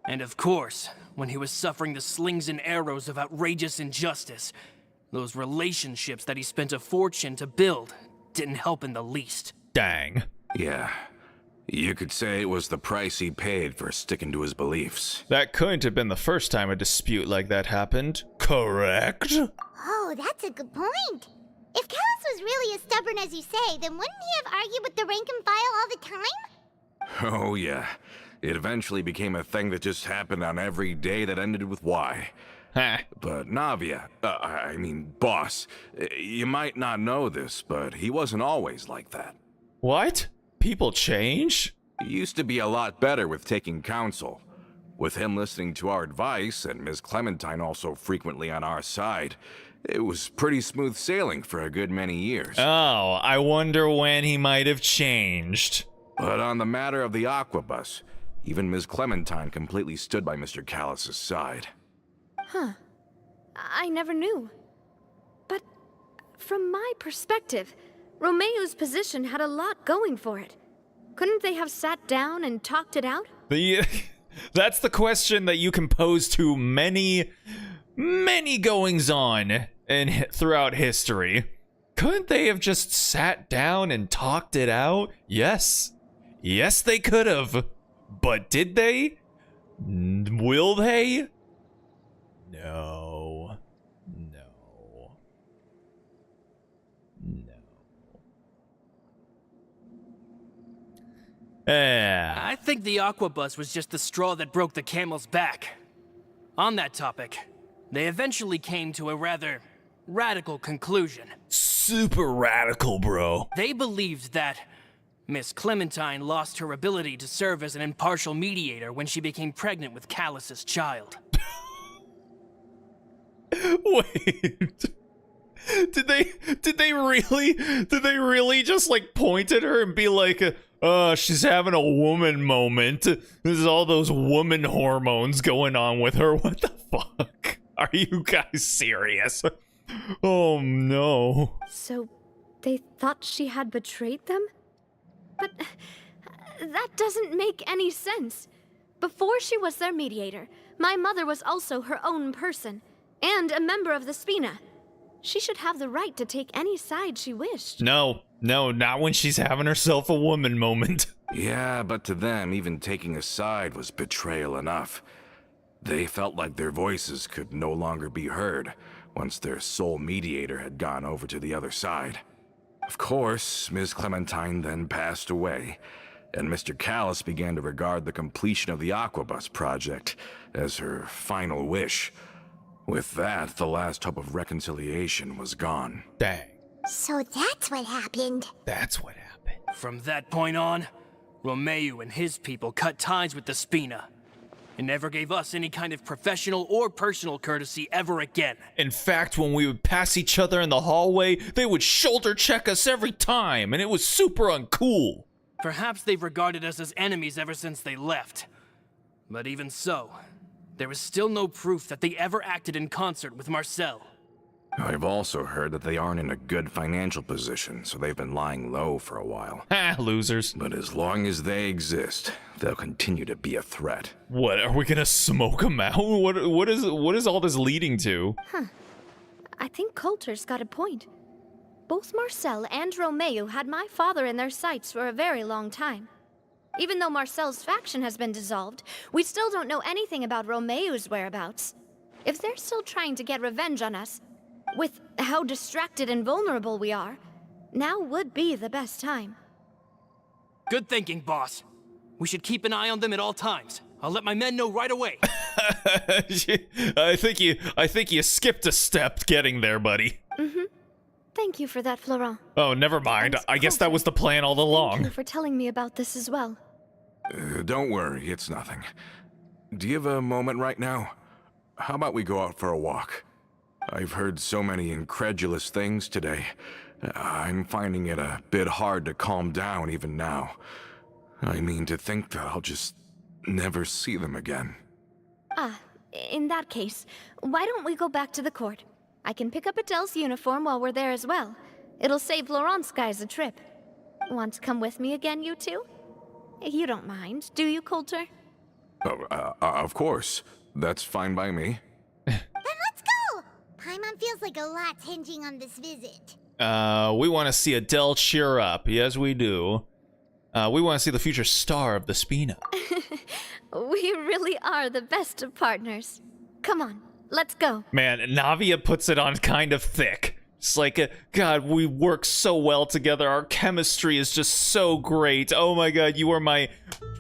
And of course, when he was suffering the slings and arrows of outrageous injustice, those relationships that he spent a fortune to build didn't help in the least. Dang. Yeah, you could say it was the price he paid for sticking to his beliefs. That couldn't have been the first time a dispute like that happened, correct? Oh, that's a good point. If Callus was really as stubborn as you say, then wouldn't he have argued with the rank and file all the time? Oh yeah, it eventually became a thing that just happened on every day that ended with Y. Heh. But Navia, boss, you might not know this, but he wasn't always like that. What? People change? He used to be a lot better with taking counsel. With him listening to our advice, and Ms. Clementine also frequently on our side, it was pretty smooth sailing for a good many years. Oh, I wonder when he might have changed. But on the matter of the Aquabus, even Ms. Clementine completely stood by Mr. Callus's side. Huh. I never knew. But from my perspective, Romeo's position had a lot going for it. Couldn't they have sat down and talked it out? That's the question that you can pose to many goings on throughout history. Couldn't they have just sat down and talked it out? Yes. Yes, they could have. But did they? Will they? No. No. No. I think the Aquabus was just the straw that broke the camel's back. On that topic, they eventually came to a rather radical conclusion. Super radical, bro. They believed that Miss Clementine lost her ability to serve as an impartial mediator when she became pregnant with Callus's child. Wait. Did they really just like point at her and be like, she's having a woman moment. There's all those woman hormones going on with her. What the fuck? Are you guys serious? Oh no. So they thought she had betrayed them? But that doesn't make any sense. Before she was their mediator, my mother was also her own person, and a member of the Spina. She should have the right to take any side she wished. No, not when she's having herself a woman moment. Yeah, but to them, even taking a side was betrayal enough. They felt like their voices could no longer be heard once their sole mediator had gone over to the other side. Of course, Ms. Clementine then passed away, and Mr. Callus began to regard the completion of the Aquabus project as her final wish. With that, the last hope of reconciliation was gone. Dang. So that's what happened. That's what happened. From that point on, Romeo and his people cut ties with the Spina and never gave us any kind of professional or personal courtesy ever again. In fact, when we would pass each other in the hallway, they would shoulder check us every time, and it was super uncool. Perhaps they've regarded us as enemies ever since they left. But even so, there is still no proof that they ever acted in concert with Marcel. I've also heard that they aren't in a good financial position, so they've been lying low for a while. Ah, losers. But as long as they exist, they'll continue to be a threat. What, are we gonna smoke them out? What is all this leading to? I think Coulter's got a point. Both Marcel and Romeo had my father in their sights for a very long time. Even though Marcel's faction has been dissolved, we still don't know anything about Romeo's whereabouts. If they're still trying to get revenge on us, with how distracted and vulnerable we are, now would be the best time. Good thinking, boss. We should keep an eye on them at all times. I'll let my men know right away. I think you skipped a step getting there, buddy. Thank you for that, Florent. Oh, never mind. And I guess that was the plan all Thank along. you for telling me about this as well. Don't worry, it's nothing. Do you have a moment right now? How about we go out for a walk? I've heard so many incredulous things today. I'm finding it a bit hard to calm down even now. I mean, to think that I'll just never see them again. Ah, in that case, why don't we go back to the court? I can pick up Adele's uniform while we're there as well. It'll save Laurent's guys a trip. Want to come with me again, you two? You don't mind, do you, Coulter? Oh, of course. That's fine by me. Then let's go! Paimon feels like a lot's hinging on this visit. We want to see Adele cheer up. Yes, we do. We want to see the future star of the Spina. We really are the best of partners. Come on, let's go. Man, Navia puts it on kind of thick. It's like, God, we work so well together. Our chemistry is just so great. Oh my God, you are my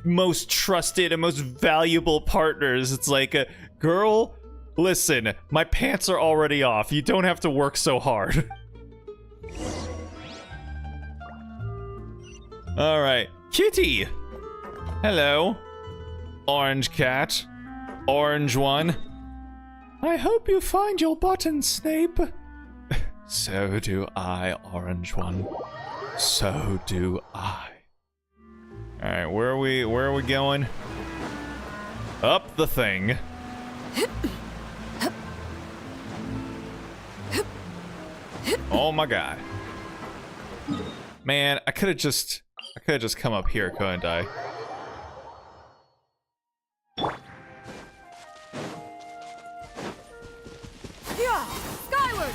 most trusted and most valuable partners. It's like, girl, listen, my pants are already off. You don't have to work so hard. All right, Kitty. Hello, orange cat, orange one. I hope you find your button, Snape. So do I, orange one. So do I. All right, where are we going? Up the thing. Oh my God. Man, I could have just come up here, couldn't I? Yeah, skyward.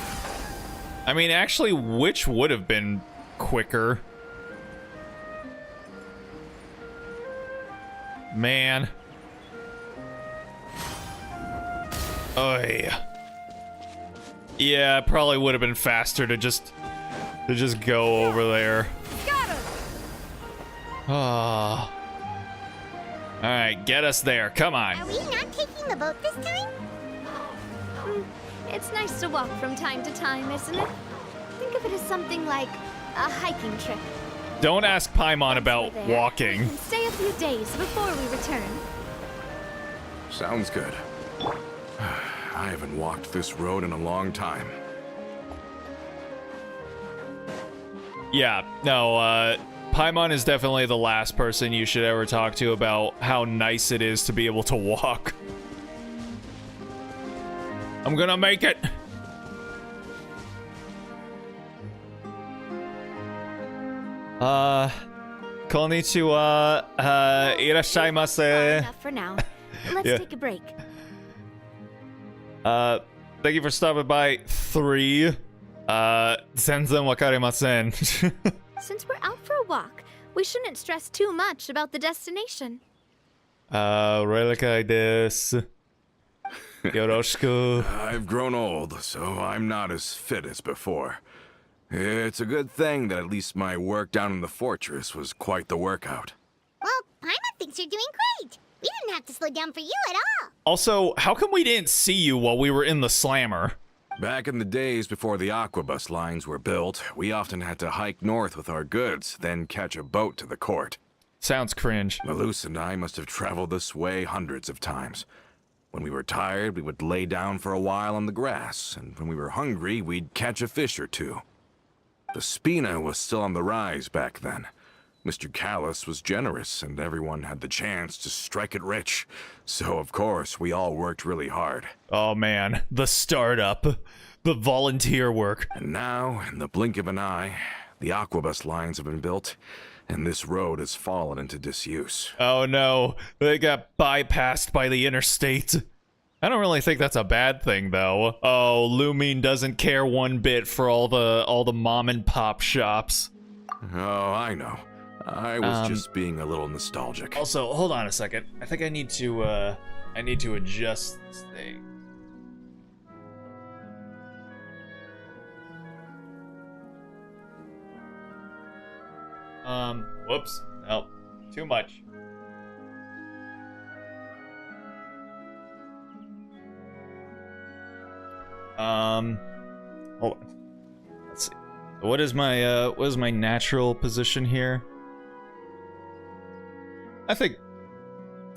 I mean, actually, which would have been quicker? Man. Oh yeah. Yeah, it probably would have been faster to just go over there. Got her. Ah. All right, get us there. Come on. Are we not taking the boat this time? It's nice to walk from time to time, isn't it? Think of it as something like a hiking trip. Don't ask Paimon about There, we walking. can stay a few days before we return. Sounds good. I haven't walked this road in a long time. Yeah, no, Paimon is definitely the last person you should ever talk to about how nice it is to be able to walk. I'm gonna make it. Konnichiwa, irashaimase. Enough for now. Let's Yeah. take a break. Thank you for stopping by. 3. Zenzen wakarimasen. Since we're out for a walk, we shouldn't stress too much about the destination. Relikai desu. Yoroshiku. I've grown old, so I'm not as fit as before. It's a good thing that at least my work down in the fortress was quite the workout. Well, Paimon thinks you're doing great. We didn't have to slow down for you at all. Also, how come we didn't see you while we were in the slammer? Back in the days before the aquabus lines were built, we often had to hike north with our goods, then catch a boat to the court. Sounds cringe. Malus and I must have traveled this way hundreds of times. When we were tired, we would lay down for a while on the grass, and when we were hungry, we'd catch a fish or two. The Spina was still on the rise back then. Mr. Callus was generous, and everyone had the chance to strike it rich. So, of course, we all worked really hard. Oh man, the startup. The volunteer work. And now, in the blink of an eye, the aquabus lines have been built, and this road has fallen into disuse. Oh no, they got bypassed by the interstate. I don't really think that's a bad thing though. Oh, Lumine doesn't care one bit for all the mom and pop shops. Oh, I know. I was just being a little nostalgic. Also, hold on a second. I think I need to adjust this thing. Whoops. No, too much. Hold on. Let's see. What is my natural position here? I think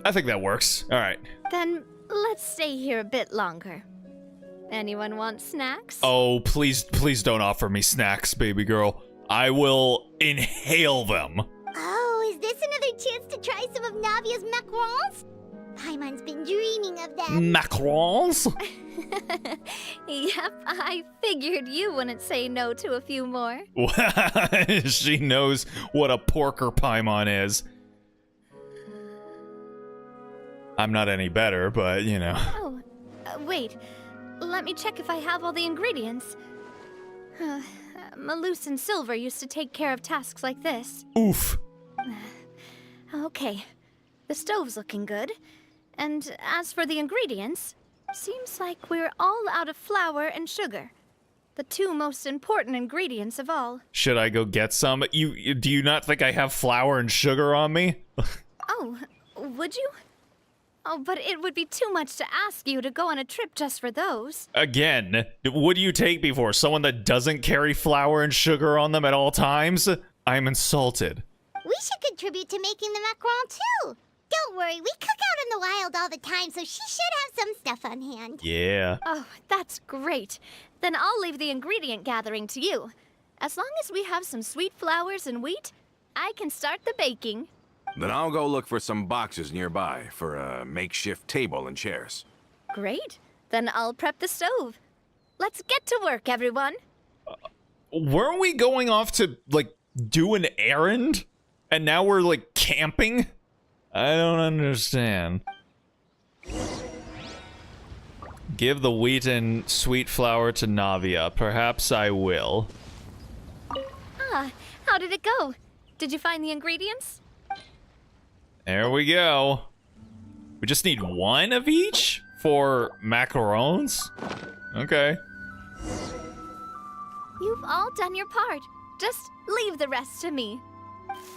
that works. All right. Then let's stay here a bit longer. Anyone want snacks? Oh, please don't offer me snacks, baby girl. I will inhale them. Oh, Is this another chance to try some of Navia's macarons? Paimon's been dreaming of them. Macarons? Yep, I figured you wouldn't say no to a few more. She knows what a porker paimon is. I'm not any better, but you know. Oh, wait. Let me check if I have all the ingredients. Malus and Silver used to take care of tasks like this. Oof. Okay, the stove's looking good. And as for the ingredients, seems like we're all out of flour and sugar. The two most important ingredients of all. Should I go get some? Do you not think I have flour and sugar on me? Oh, would you? Oh, but it would be too much to ask you to go on a trip just for those. Again, what do you take me for? Someone that doesn't carry flour and sugar on them at all times? I'm insulted. We should contribute to making the macaron too. Don't worry, we cook out in the wild all the time, so she should have some stuff on hand. Yeah. Oh, that's great. Then I'll leave the ingredient gathering to you. As long as we have some sweet flours and wheat, I can start the baking. Then I'll go look for some boxes nearby for a makeshift table and chairs. Great. Then I'll prep the stove. Let's get to work, everyone. Weren't we going off to, like, do an errand? And now we're, like, camping? I don't understand. Give the wheat and sweet flour to Navia. Perhaps I will. Ah, how did it go? Did you find the ingredients? There we go. We just need one of each for macarons? Okay. You've all done your part. Just leave the rest to me.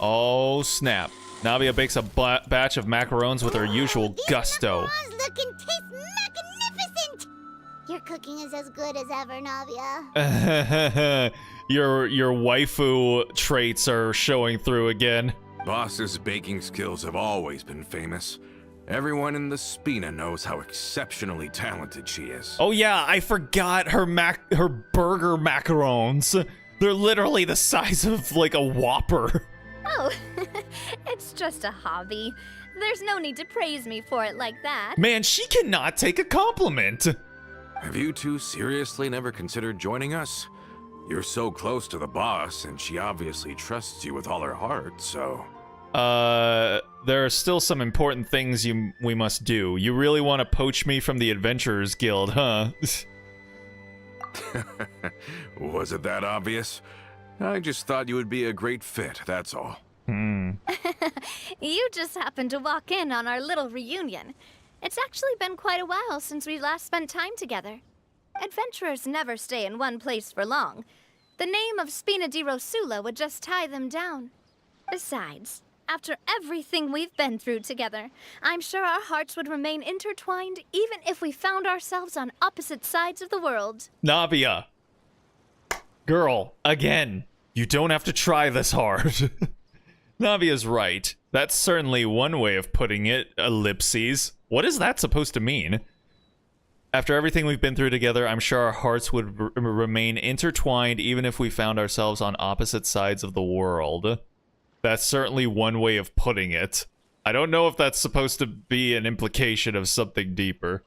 Oh, snap. Navia bakes a batch of macarons with her usual gusto. These macarons look and taste magnificent! Your cooking is as good as ever, Navia. Your waifu traits are showing through again. Boss's baking skills have always been famous. Everyone in the Spina knows how exceptionally talented she is. Oh yeah, I forgot her burger macarons. They're literally the size of like a Whopper. Oh, it's just a hobby. There's no need to praise me for it like that. Man, she cannot take a compliment. Have you two seriously never considered joining us? You're so close to the boss, and she obviously trusts you with all her heart, so... There are still some important things we must do. You really want to poach me from the Adventurers Guild, huh? Was it that obvious? I just thought you would be a great fit, that's all. You just happened to walk in on our little reunion. It's actually been quite a while since we last spent time together. Adventurers never stay in one place for long. The name of Spina di Rosula would just tie them down. Besides, after everything we've been through together, I'm sure our hearts would remain intertwined even if we found ourselves on opposite sides of the world. Navia. Girl, again, you don't have to try this hard. Navia's right. That's certainly one way of putting it, ellipses. What is that supposed to mean? After everything we've been through together, I'm sure our hearts would remain intertwined even if we found ourselves on opposite sides of the world. That's certainly one way of putting it. I don't know if that's supposed to be an implication of something deeper.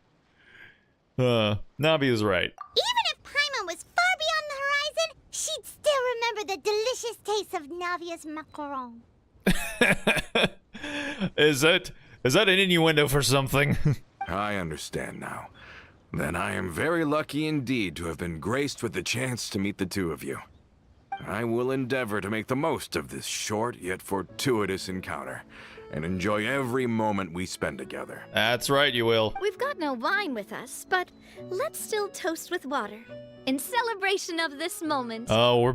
Navia's right. Even if Paimon was far beyond the horizon, she'd still remember the delicious taste of Navia's macaron. Is that an innuendo for something? I understand now. Then I am very lucky indeed to have been graced with the chance to meet the two of you. I will endeavor to make the most of this short yet fortuitous encounter, and enjoy every moment we spend together. That's right, you will. We've got no wine with us, but let's still toast with water in celebration of this moment. Oh, we're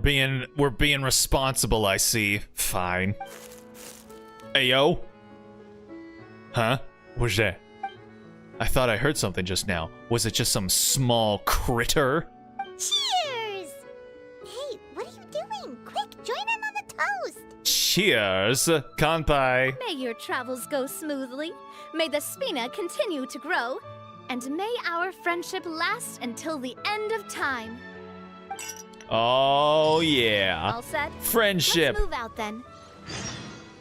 being responsible, I see. Fine. Hey, yo. Huh? What's that? I thought I heard something just now. Was it just some small critter? Cheers! Hey, what are you doing? Quick, join in on the toast! Cheers! Kanpai! May your travels go smoothly. May the Spina continue to grow. And may our friendship last until the end of time. Oh, yeah. All set? Friendship. Let's move out then.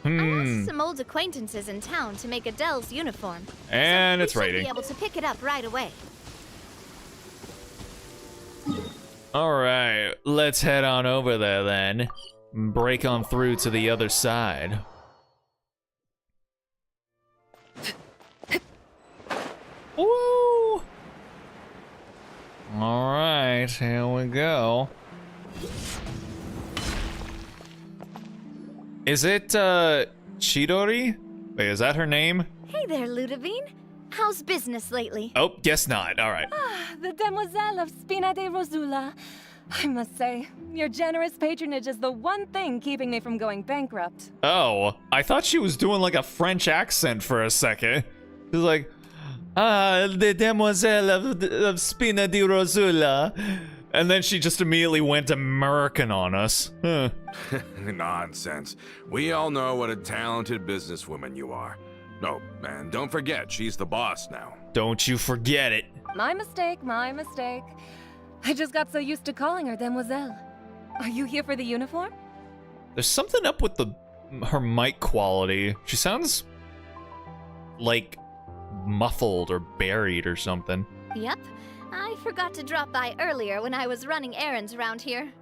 I asked some old acquaintances in town to make Adele's uniform. And so it's we should raining. be able to pick it up right away. All right, let's head on over there then. Break on through to the other side. Woo! All right, here we go. Is it Chidori? Wait, is that her name? Hey there, Ludovine. How's business lately? Oh, guess not. All right. The Demoiselle of Spina de Rosula. I must say, your generous patronage is the one thing keeping me from going bankrupt. Oh, I thought she was doing like a French accent for a second. She was like, the Demoiselle of Spina di Rosula. And then she just immediately went American on us. Huh. Nonsense. We all know what a talented businesswoman you are. No, and don't forget, she's the boss now. Don't you forget it. My mistake, my mistake. I just got so used to calling her Demoiselle. Are you here for the uniform? There's something up with her mic quality. She sounds like muffled or buried or something. Yep. I forgot to drop by earlier when I was running errands around here.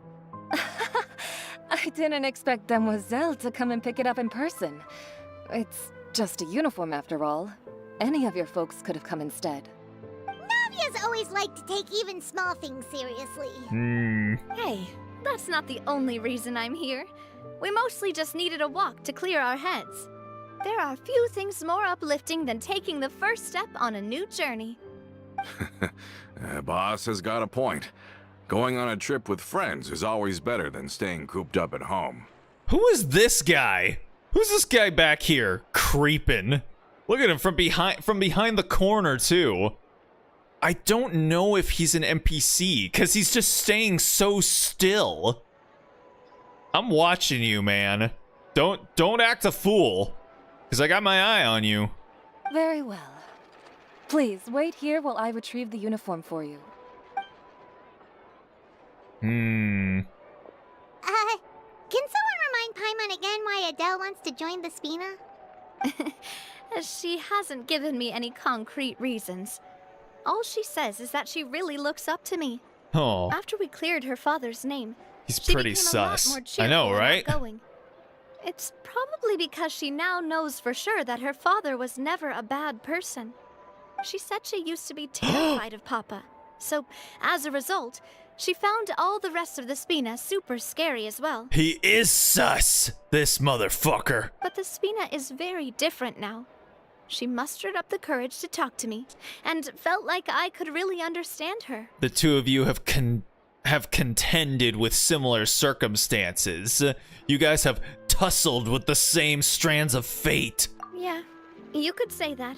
I didn't expect Demoiselle to come and pick it up in person. It's just a uniform after all. Any of your folks could have come instead. Navia's always liked to take even small things seriously. Hey, that's not the only reason I'm here. We mostly just needed a walk to clear our heads. There are few things more uplifting than taking the first step on a new journey. Boss has got a point. Going on a trip with friends is always better than staying cooped up at home. Who is this guy? Who's this guy back here creeping? Look at him from behind the corner too. I don't know if he's an NPC because he's just staying so still. I'm watching you, man. Don't act a fool, because I got my eye on you. Very well. Please, wait here while I retrieve the uniform for you. Can someone remind Paimon again why Adele wants to join the Spina? She hasn't given me any concrete reasons. All she says is that she really looks up to me. Oh, After we cleared her father's name, he's she pretty became a lot sus. more I cheerful know, and right? outgoing. It's probably because she now knows for sure that her father was never a bad person. She said she used to be terrified of Papa. So, as a result, she found all the rest of the Spina super scary as well. He is sus, this motherfucker. But the Spina is very different now. She mustered up the courage to talk to me, and felt like I could really understand her. The two of you have contended with similar circumstances. You guys have tussled with the same strands of fate. Yeah, you could say that.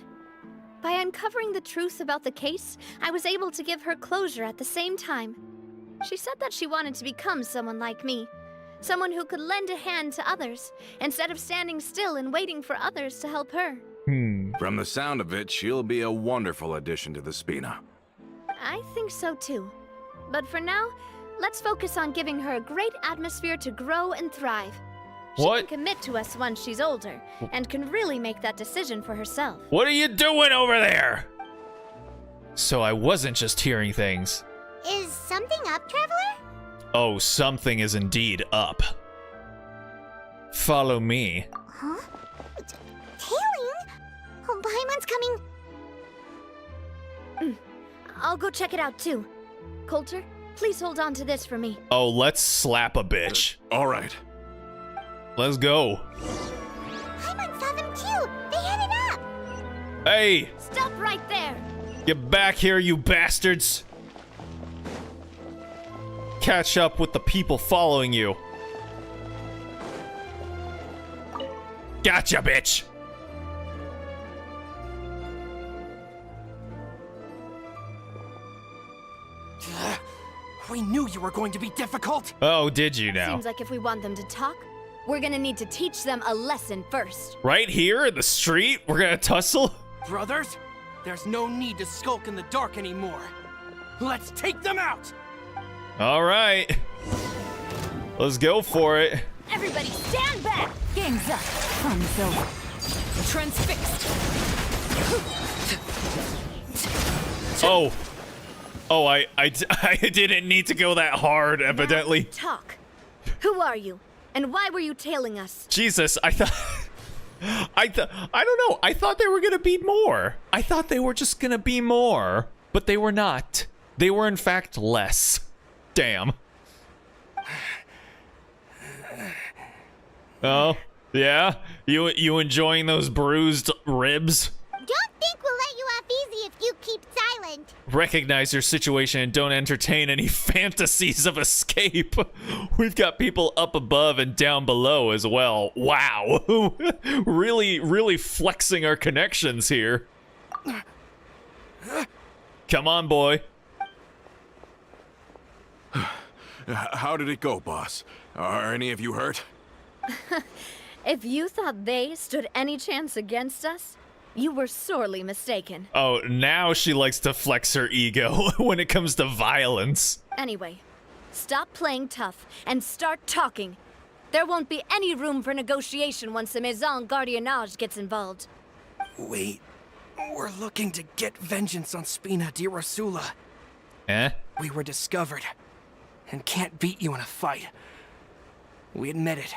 By uncovering the truth about the case, I was able to give her closure at the same time. She said that she wanted to become someone like me. Someone who could lend a hand to others, instead of standing still and waiting for others to help her. From the sound of it, she'll be a wonderful addition to the Spina. I think so too. But for now, let's focus on giving her a great atmosphere to grow and thrive. She What? can commit to us once she's older, and can really make that decision for herself. What are you doing over there? So I wasn't just hearing things. Is something up, Traveler? Oh, something is indeed up. Follow me. Huh? Tailing? Oh, Paimon's coming. I'll go check it out too. Coulter, please hold on to this for me. Oh, let's slap a bitch. All right. Let's go. Paimon saw them too. They headed up. Hey, Stop right there! get back here, you bastards. Catch up with the people following you. Gotcha, bitch. We knew you were going to be difficult. Oh, did you now? Seems like if we want them to talk, we're gonna need to teach them a lesson first. Right here in the street, we're gonna tussle? Brothers, there's no need to skulk in the dark anymore. Let's take them out! All right. Let's go for it. Everybody stand back! Game's up. Fun's over. Transfixed! Oh. Oh, I didn't need to go that hard, evidently. Talk. Who are you? And why were you tailing us? Jesus, I don't know. I thought there were gonna be more. I thought they were just gonna be more, but they were not. They were in fact less. Damn. Oh, yeah? You enjoying those bruised ribs? Don't think we'll let you off easy if you keep silent. Recognize your situation and don't entertain any fantasies of escape. We've got people up above and down below as well. Wow. really flexing our connections here. Come on, boy. How did it go, boss? Are any of you hurt? If you thought they stood any chance against us, you were sorely mistaken. Oh, now she likes to flex her ego when it comes to violence. Anyway, stop playing tough and start talking. There won't be any room for negotiation once the Maison Gardiennage gets involved. We're looking to get vengeance on Spina di Rosula. Eh? We were discovered and can't beat you in a fight. We admit it.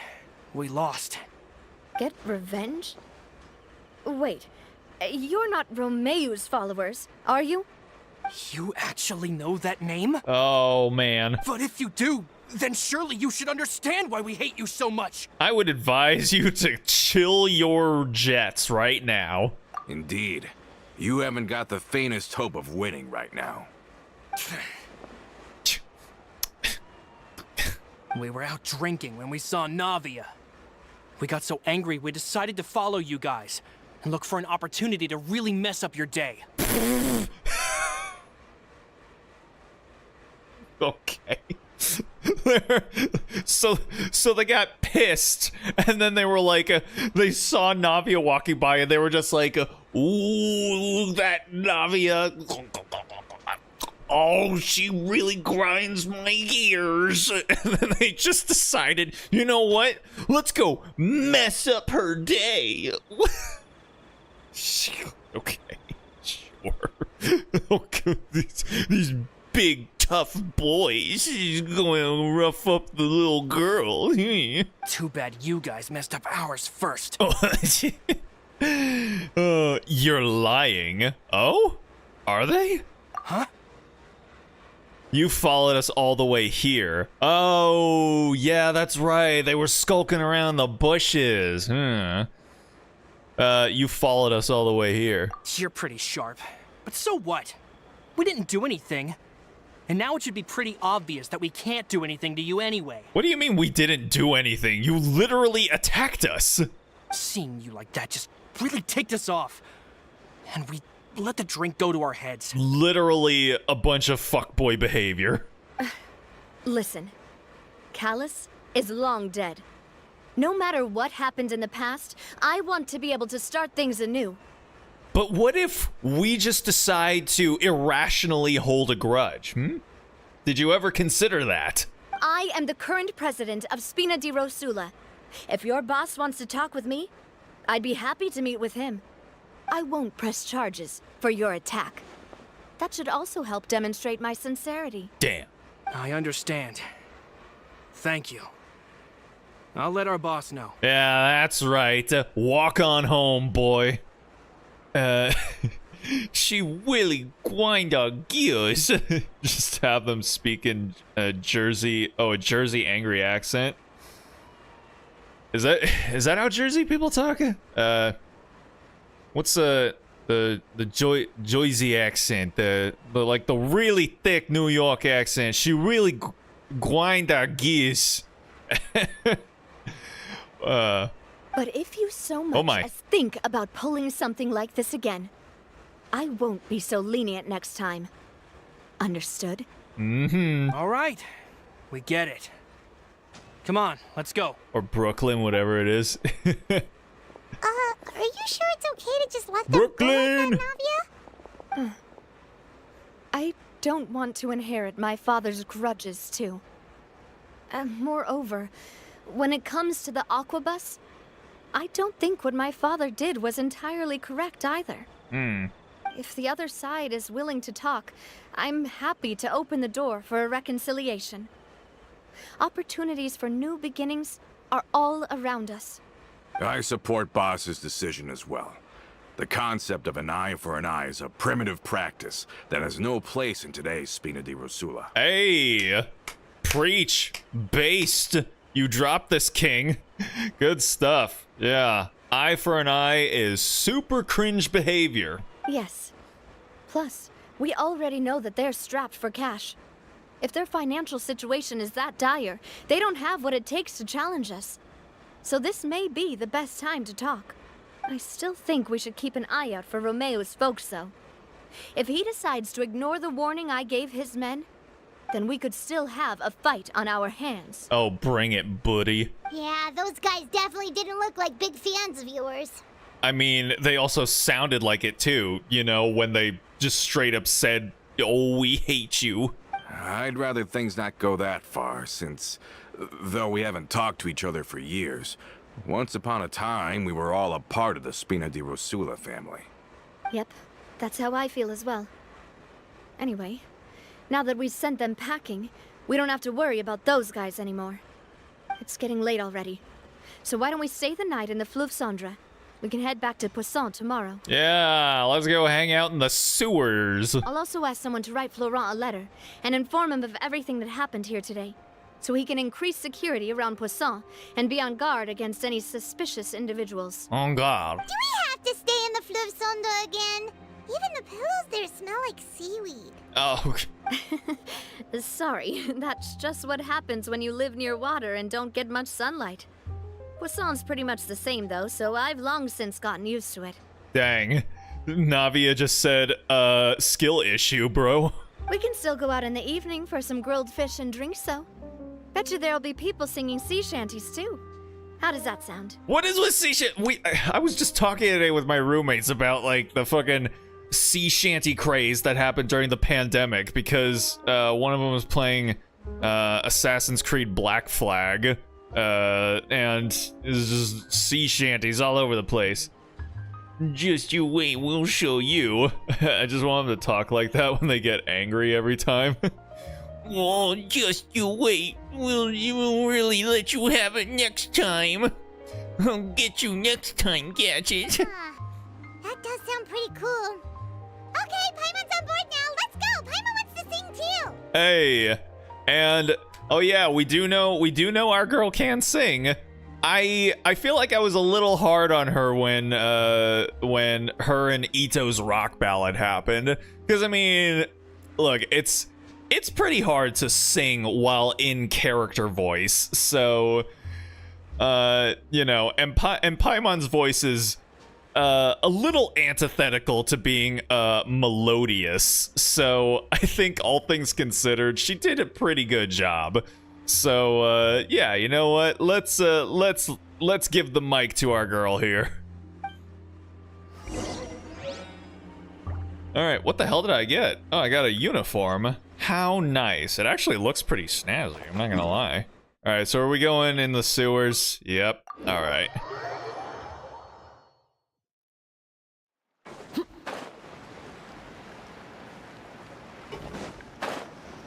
We lost. Get revenge? Wait, you're not Romeu's followers, are you? You actually know that name? Oh, man. But if you do, then surely you should understand why we hate you so much. I would advise you to chill your jets right now. Indeed. You haven't got the faintest hope of winning right now. We were out drinking when we saw Navia. We got so angry we decided to follow you guys and look for an opportunity to really mess up your day. Okay. so they got pissed, and then they were like, they saw Navia walking by, and they were just like, ooh, that Navia. Oh, she really grinds my gears. And then they just decided, you know what? Let's go mess up her day. Okay, sure. Okay, these big tough boys. She's going to rough up the little girl. Too bad you guys messed up ours first. You're lying. Oh? Are they? Huh? You followed us all the way here. Oh, yeah, that's right. They were skulking around the bushes. You followed us all the way here. You're pretty sharp. But so what? We didn't do anything. And now it should be pretty obvious that we can't do anything to you anyway. What do you mean we didn't do anything? You literally attacked us. Seeing you like that just really ticked us off. And we let the drink go to our heads. Literally a bunch of fuckboy behavior. Listen, Callus is long dead. No matter what happened in the past, I want to be able to start things anew. But what if we just decide to irrationally hold a grudge? Did you ever consider that? I am the current president of Spina di Rosula. If your boss wants to talk with me, I'd be happy to meet with him. I won't press charges for your attack. That should also help demonstrate my sincerity. Damn. I understand. Thank you. I'll let our boss know. Yeah, that's right. Walk on home, boy. She really grind our gears. Just have them speak in a Jersey angry accent. Is that how Jersey people talk? What's the Jersey accent? The like the really thick New York accent. She really grind our gears. But if you so much as think about pulling something like this again, I won't be so lenient next time. Understood? All right. We get it. Come on, let's go. Or Brooklyn, whatever it is. Are you sure it's okay to just let them Brooklyn! go like that, Navia? I don't want to inherit my father's grudges, too. Moreover, when it comes to the aquabus, I don't think what my father did was entirely correct either. If the other side is willing to talk, I'm happy to open the door for a reconciliation. Opportunities for new beginnings are all around us. I support Boss's decision as well. The concept of an eye for an eye is a primitive practice that has no place in today's Spina di Rosula. Hey, preach, based. You dropped this, king. Good stuff. Yeah, eye for an eye is super cringe behavior. Yes. Plus, we already know that they're strapped for cash. If their financial situation is that dire, they don't have what it takes to challenge us. So this may be the best time to talk. I still think we should keep an eye out for Romeo's folks, though. If he decides to ignore the warning I gave his men, then we could still have a fight on our hands. Oh, bring it, buddy. Yeah, those guys definitely didn't look like big fans of yours. I mean, they also sounded like it too, you know, when they just straight up said, "Oh, we hate you." I'd rather things not go that far, since, though we haven't talked to each other for years, once upon a time we were all a part of the Spina di Rosula family. Yep, that's how I feel as well. Anyway, now that we've sent them packing, we don't have to worry about those guys anymore. It's getting late already, so why don't we stay the night in the Fleuve Cendre? We can head back to Poisson tomorrow. Yeah, let's go hang out in the sewers. I'll also ask someone to write Florent a letter and inform him of everything that happened here today, so he can increase security around Poisson and be on guard against any suspicious individuals. Oh, God. Do we have to stay in the Fleuve Cendre again? Even the pillows there smell like seaweed. Oh, Sorry, that's just what happens when you live near water and don't get much sunlight. Poisson's pretty much the same though, so I've long since gotten used to it. dang. Navia just said, skill issue, bro. We can still go out in the evening for some grilled fish and drinks though. Bet you there'll be people singing sea shanties too. How does that sound? What is with sea shanty? I was just talking today with my roommates about, like, the fucking sea shanty craze that happened during the pandemic, because one of them was playing Assassin's Creed Black Flag, and it was just sea shanties all over the place. Just you wait, we'll show you. I just want them to talk like that when they get angry every time. Oh, just you wait. We'll really let you have it next time. I'll get you next time, Gadget. That does sound pretty cool. Okay, Paimon's on board now. Let's go. Paimon wants to sing too. Hey, and oh yeah, we do know our girl can sing. I feel like I was a little hard on her when her and Ito's rock ballad happened, because I mean, look, it's pretty hard to sing while in character voice. So, you know, and Paimon's voice is a little antithetical to being melodious. So I think all things considered, she did a pretty good job. So yeah, you know what? Let's give the mic to our girl here. All right, what the hell did I get? Oh, I got a uniform. How nice. It actually looks pretty snazzy, I'm not gonna lie. All right, so are we going in the sewers? Yep. All right.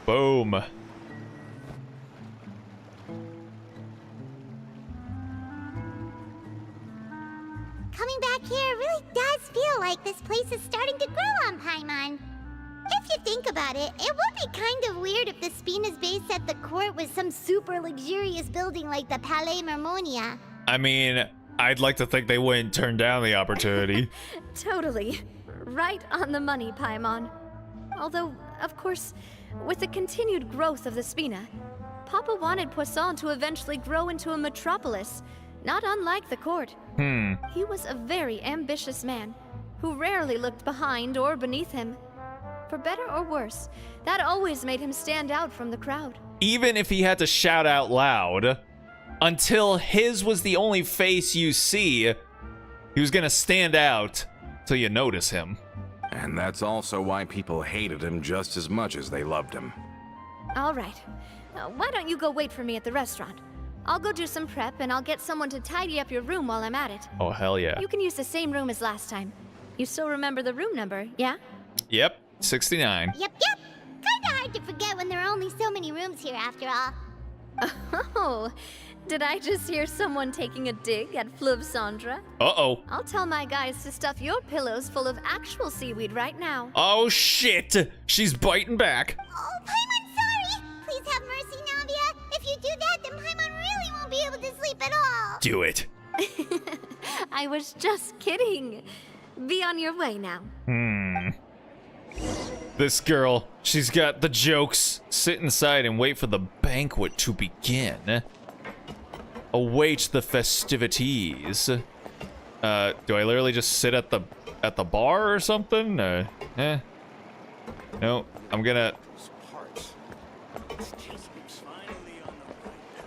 Boom. Coming back here really does feel like this place is starting to grow on Paimon. If you think about it, it would be kind of weird if the Spina's base at the court was some super luxurious building like the Palais Marmonia. I mean, I'd like to think they wouldn't turn down the opportunity. Totally. Right on the money, Paimon. Although, of course, with the continued growth of the Spina, Papa wanted Poisson to eventually grow into a metropolis, not unlike the court. He was a very ambitious man, who rarely looked behind or beneath him. For better or worse, that always made him stand out from the crowd. Even if he had to shout out loud, until his was the only face you see, he was gonna stand out till you notice him. And that's also why people hated him just as much as they loved him. All right. Why don't you go wait for me at the restaurant? I'll go do some prep and I'll get someone to tidy up your room while I'm at it. Oh, hell yeah. You can use the same room as last time. You still remember the room number, yeah? Yep, 69. Yep. Kinda hard to forget when there are only so many rooms here after all. Oh, did I just hear someone taking a dig at Fleuve Sandra? Uh-oh. I'll tell my guys to stuff your pillows full of actual seaweed right now. Oh, shit. She's biting back. Oh, Paimon's sorry! Please have mercy, Navia. If you do that, then Paimon really won't be able to sleep at all. Do it. I was just kidding. Be on your way now. This girl, she's got the jokes. Sit inside and wait for the banquet to begin. Await the festivities. Do I literally just sit at the bar or something? No, I'm gonna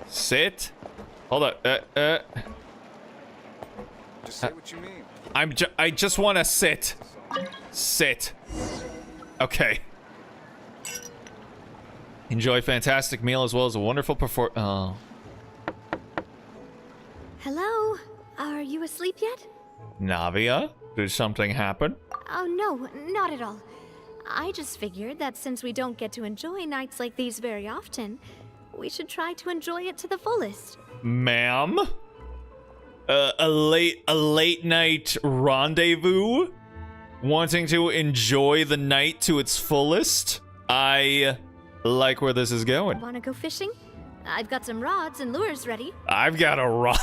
sit. Hold up. Just say what you mean. I just want to sit. Sit. Okay. Enjoy fantastic meal as well as a wonderful Oh. Hello? Are you asleep yet? Navia, did something happen? Oh, no, not at all. I just figured that since we don't get to enjoy nights like these very often, we should try to enjoy it to the fullest. Ma'am? A late night rendezvous? Wanting to enjoy the night to its fullest? I like where this is going. Wanna go fishing? I've got some rods and lures ready. I've got a rod.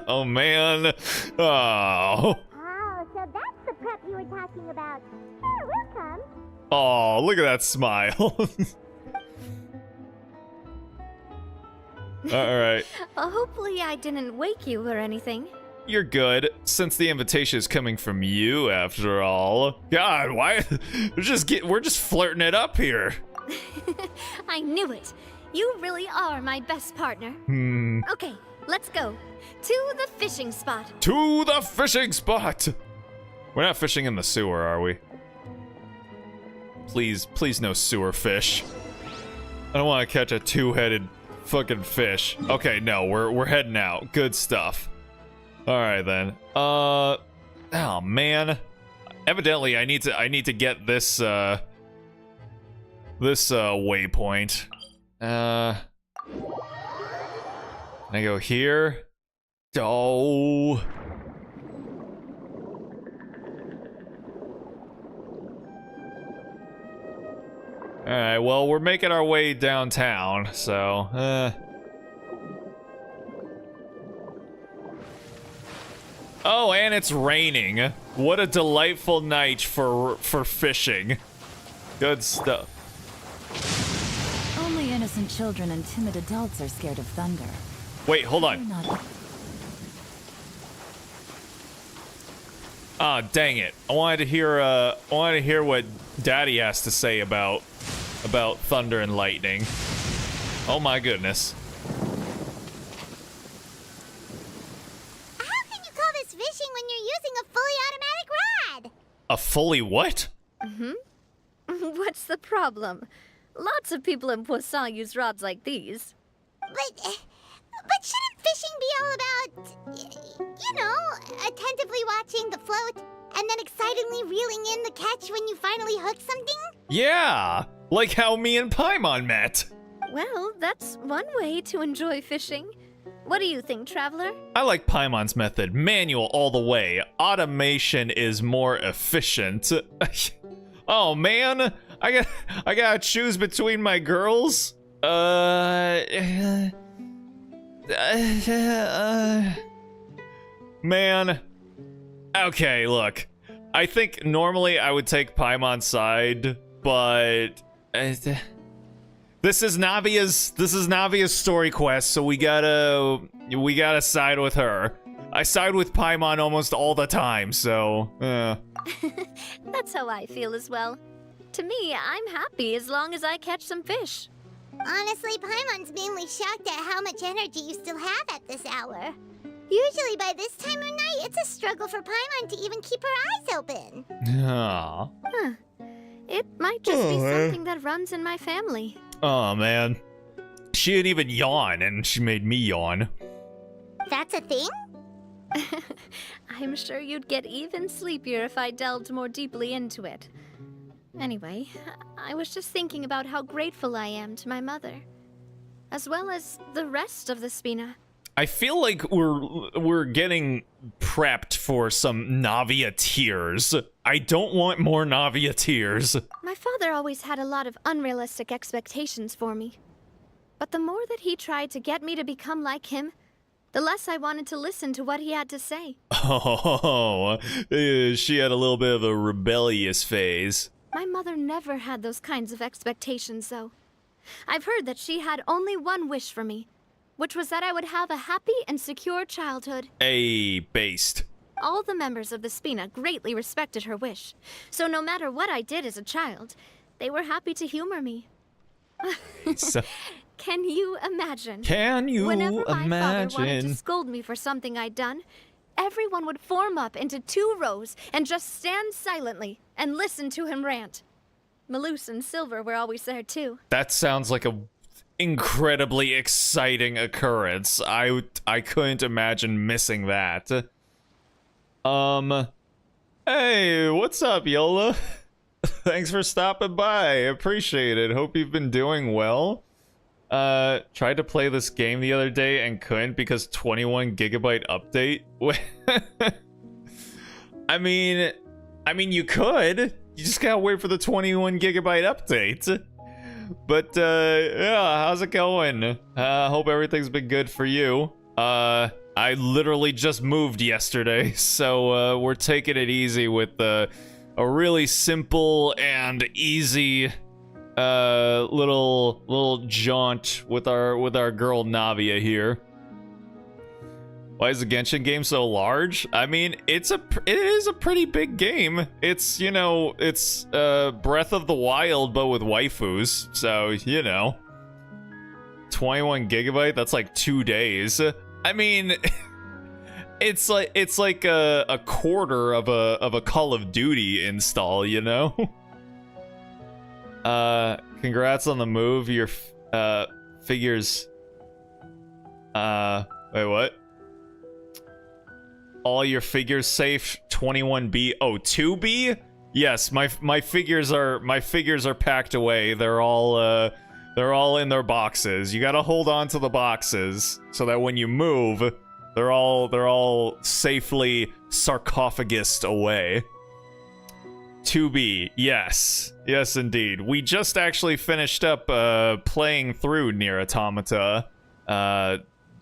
Oh, man. Oh. Oh, so that's the prep you were talking about. Sure, we'll come. Oh, look at that smile. All right. Hopefully I didn't wake you or anything. You're good, since the invitation is coming from you, after all. God, why? We're just flirting it up here. I knew it. You really are my best partner. Okay, let's go. To the fishing spot. To the fishing spot! We're not fishing in the sewer, are we? Please no sewer fish. I don't want to catch a two-headed fucking fish. Okay, no, we're heading out. Good stuff. All right then. Oh man. Evidently, I need to get this waypoint. Can I go here? Oh. Alright, well, we're making our way downtown, so, Oh, and it's raining. What a delightful night for fishing. Good stuff. Only innocent children and timid adults are scared of thunder. Wait, hold You're on. not. Ah, dang it. I wanted to hear what Daddy has to say about thunder and lightning. Oh my goodness. How can you call this fishing when you're using a fully automatic rod? A fully what? What's the problem? Lots of people in Poisson use rods like these. But shouldn't fishing be all about, you know, attentively watching the float and then excitedly reeling in the catch when you finally hook something? Yeah, like how me and Paimon met. Well, that's one way to enjoy fishing. What do you think, Traveler? I like Paimon's method. Manual all the way. Automation is more efficient. Oh man, I gotta choose between my girls. Man. Okay, look. I think normally I would take Paimon's side, but this is Navia's story quest, so we gotta side with her. I side with Paimon almost all the time, so That's how I feel as well. To me, I'm happy as long as I catch some fish. Honestly, Paimon's mainly shocked at how much energy you still have at this hour. Usually by this time of night, it's a struggle for Paimon to even keep her eyes open. Aw. It might just be something that runs in my family. Oh man. She didn't even yawn, and she made me yawn. That's a thing? I'm sure you'd get even sleepier if I delved more deeply into it. Anyway, I was just thinking about how grateful I am to my mother, as well as the rest of the Spina. I feel like we're getting prepped for some Navia tears. I don't want more Navia tears. My father always had a lot of unrealistic expectations for me. But the more that he tried to get me to become like him, the less I wanted to listen to what he had to say. Oh, she had a little bit of a rebellious phase. My mother never had those kinds of expectations, though. I've heard that she had only one wish for me, which was that I would have a happy and secure childhood. Based. All the members of the Spina greatly respected her wish, so no matter what I did as a child, they were happy to humor me. Can you imagine? Can you Whenever my imagine? father wanted to scold me for something I'd done, everyone would form up into 2 rows and just stand silently and listen to him rant. Malus and Silver were always there too. That sounds like a incredibly exciting occurrence. I couldn't imagine missing that. Hey, what's up, Yola? Thanks for stopping by. Appreciate it. Hope you've been doing well. Tried to play this game the other day and couldn't because 21 gigabyte update. I mean you could. You just gotta wait for the 21 gigabyte update. But yeah, how's it going? Hope everything's been good for you. I literally just moved yesterday, so we're taking it easy with a really simple and easy little jaunt with our girl Navia here. Why is the Genshin game so large? I mean, it is a pretty big game. It's, you know, it's Breath of the Wild but with waifus. So, you know, 21 gigabyte, that's like 2 days. I mean, it's like a quarter of a Call of Duty install, you know? Congrats on the move. Your figures. Wait, what? All your figures safe. 21B. Oh, 2B? Yes, my figures are packed away. They're all in their boxes. You gotta hold on to the boxes so that when you move, they're all safely sarcophagused away. 2B, yes. Yes, indeed. We just actually finished up playing through Nier Automata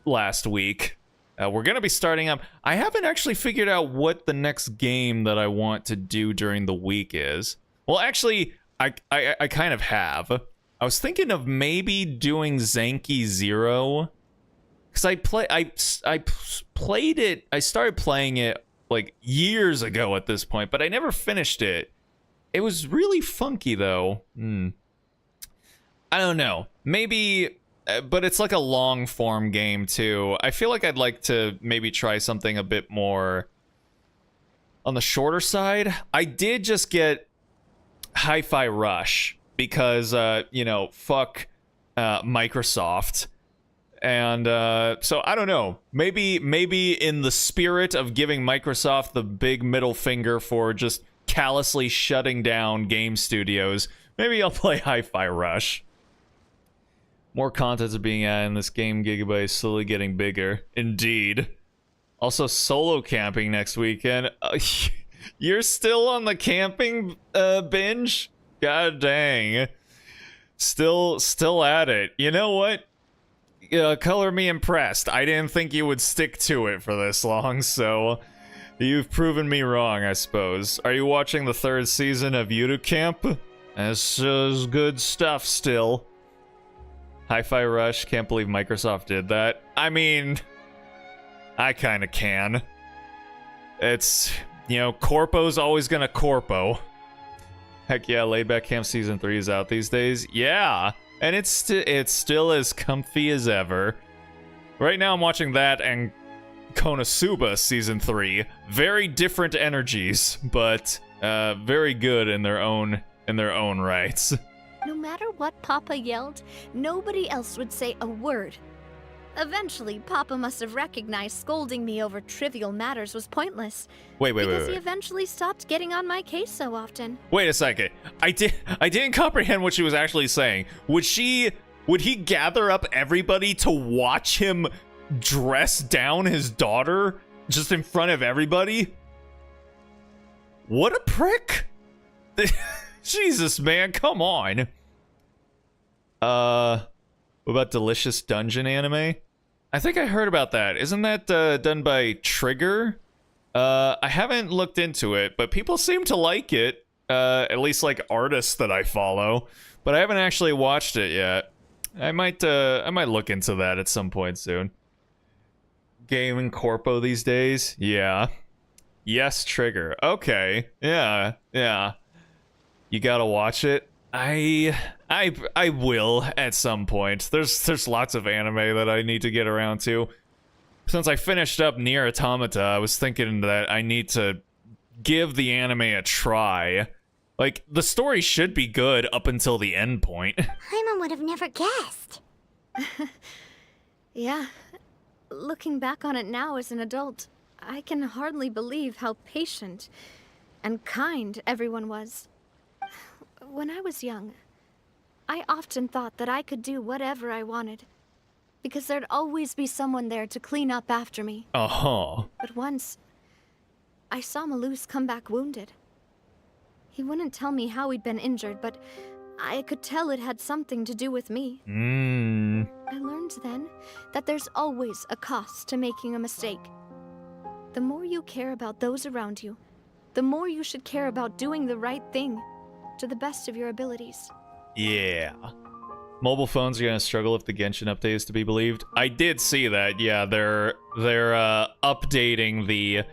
last week. We're gonna be starting up. I haven't actually figured out what the next game that I want to do during the week is. Well, actually, I kind of have. I was thinking of maybe doing Zanki Zero, because I played it. I started playing it like years ago at this point, but I never finished it. It was really funky though. I don't know. Maybe. But it's like a long form game too. I feel like I'd like to maybe try something a bit more on the shorter side. I did just get Hi-Fi Rush because, you know, fuck Microsoft. And so I don't know. Maybe in the spirit of giving Microsoft the big middle finger for just callously shutting down game studios, maybe I'll play Hi-Fi Rush. More contents are being added in this game. Gigabyte is slowly getting bigger. Indeed. Also, solo camping next weekend. You're still on the camping binge? God dang. Still at it. You know what? Color me impressed. I didn't think you would stick to it for this long, so you've proven me wrong, I suppose. Are you watching the 3rd season of Yudu Camp? This is good stuff still. Hi-Fi Rush, can't believe Microsoft did that. I mean, I kind of can. It's, you know, Corpo's always gonna Corpo. Heck yeah, Laid Back Camp Season 3 is out these days. Yeah, and it's still as comfy as ever. Right now I'm watching that and Konosuba Season 3. Very different energies, but very good in their own rights. No matter what Papa yelled, nobody else would say a word. Eventually, Papa must have recognized scolding me over trivial matters was pointless. Because he eventually stopped getting on my case so often. Wait a second. I didn't comprehend what she was actually saying. Would he gather up everybody to watch him dress down his daughter just in front of everybody? What a prick. Jesus, man, come on. What about Delicious Dungeon anime? I think I heard about that. Isn't that done by Trigger? I haven't looked into it, but people seem to like it. At least like artists that I follow, but I haven't actually watched it yet. I might look into that at some point soon. Gaming corpo these days? Yeah. Yes, Trigger. Okay. Yeah. You gotta watch it. I will at some point. There's lots of anime that I need to get around to. Since I finished up Nier Automata, I was thinking that I need to give the anime a try. Like, the story should be good up until the end point. Paimon would have never guessed. Yeah. Looking back on it now as an adult, I can hardly believe how patient and kind everyone was. When I was young, I often thought that I could do whatever I wanted, because there'd always be someone there to clean up after me. Uh-huh. But once, I saw Malus come back wounded. He wouldn't tell me how he'd been injured, but I could tell it had something to do with me. I learned then that there's always a cost to making a mistake. The more you care about those around you, the more you should care about doing the right thing to the best of your abilities. Yeah. Mobile phones are gonna struggle if the Genshin update is to be believed. I did see that. Yeah, they're updating the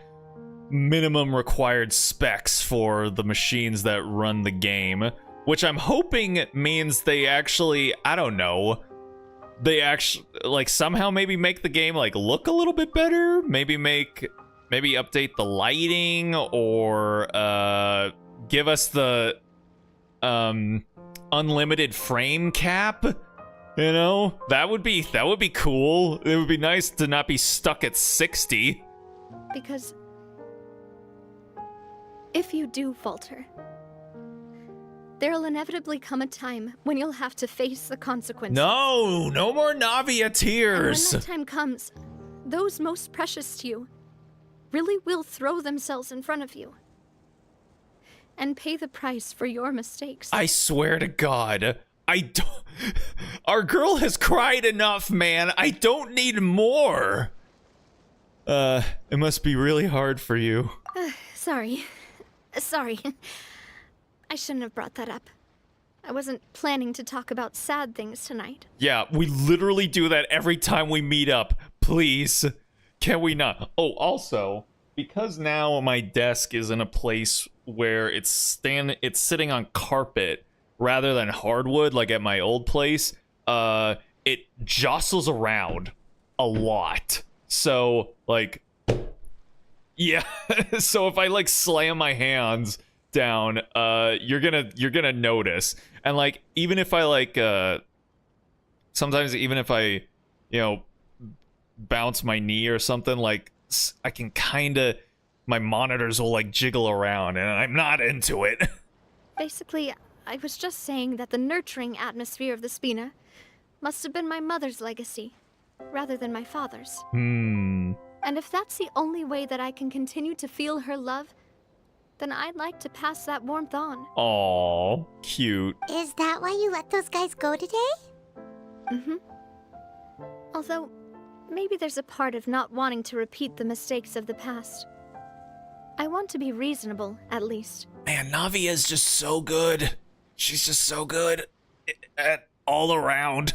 minimum required specs for the machines that run the game, which I'm hoping means they actually, I don't know, they actually like somehow maybe make the game like look a little bit better, maybe update the lighting, or give us the unlimited frame cap. You know, that would be cool. It would be nice to not be stuck at 60. Because if you do falter, there'll inevitably come a time when you'll have to face the consequences. No more Navia And tears. when that time comes, those most precious to you really will throw themselves in front of you and pay the price for your mistakes. I swear to God, I don't. Our girl has cried enough, man. I don't need more. It must be really hard for you. Sorry. I shouldn't have brought that up. I wasn't planning to talk about sad things tonight. Yeah, we literally do that every time we meet up. Please. Can we not? Oh, also, because now my desk is in a place where it's sitting on carpet rather than hardwood like at my old place, it jostles around a lot. So, like, yeah. So if I like slam my hands down, you're gonna notice. And like, even if I like sometimes even if I, you know, bounce my knee or something, like I can kind of, my monitors will like jiggle around, and I'm not into it. Basically, I was just saying that the nurturing atmosphere of the Spina must have been my mother's legacy, rather than my father's. And if that's the only way that I can continue to feel her love, then I'd like to pass that warmth on. Aww, cute. Is that why you let those guys go today? Although, maybe there's a part of not wanting to repeat the mistakes of the past. I want to be reasonable, at least. Man, Navia is just so good. She's just so good at all around.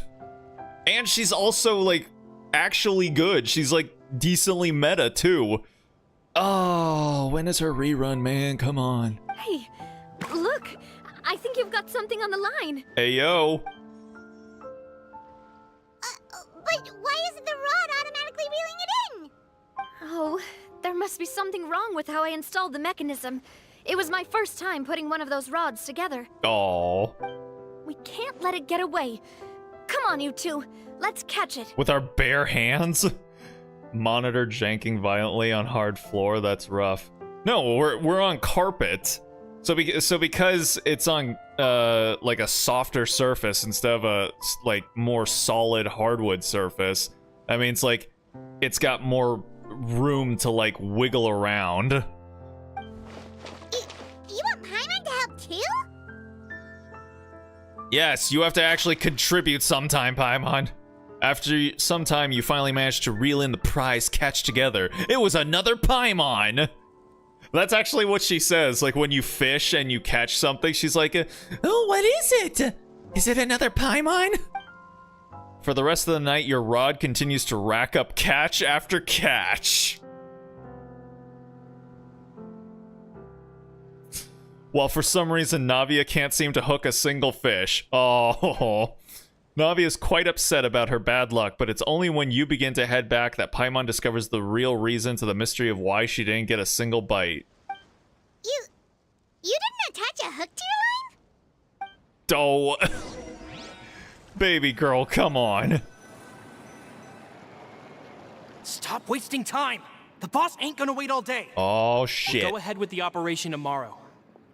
And she's also, like, actually good. She's, like, decently meta, too. Oh, when is her rerun, man? Come on. Hey, look! I think you've got something on the line. Hey, yo. But why isn't the rod automatically reeling it in? Oh, there must be something wrong with how I installed the mechanism. It was my first time putting one of those rods together. Oh. We can't let it get away. Come on, you two. Let's catch it. With our bare hands? Monitor janking violently on hard floor. That's rough. No, we're on carpet. So because it's on like a softer surface instead of a like more solid hardwood surface, that means like it's got more room to like wiggle around. You want Paimon to help too? Yes, you have to actually contribute sometime, Paimon. After some time, you finally managed to reel in the prize catch together. It was another Paimon! That's actually what she says, like when you fish and you catch something, she's like, oh, what is it? Is it another Paimon? For the rest of the night, your rod continues to rack up catch after catch. While for some reason, Navia can't seem to hook a single fish. Oh, Navia is quite upset about her bad luck, but it's only when you begin to head back that Paimon discovers the real reason to the mystery of why she didn't get a single bite. You didn't attach a hook to your line? Oh. Baby girl, come on. Stop wasting time! The boss ain't gonna wait all day! Oh, shit. We'll go ahead with the operation tomorrow.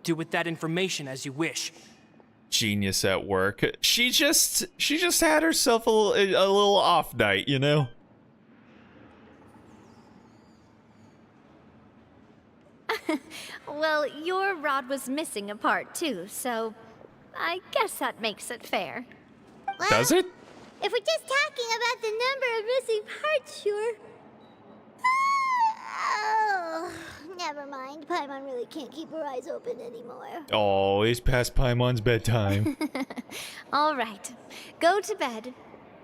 Do with that information as you wish. Genius at work. She just had herself a little off night, you know? Well, your rod was missing a part too, so I guess that makes it fair. Well, Does it? if we're just talking about the number of missing parts, sure. Oh, never mind. Paimon really can't keep her eyes open anymore. Oh, it's past Paimon's bedtime. All right, go to bed.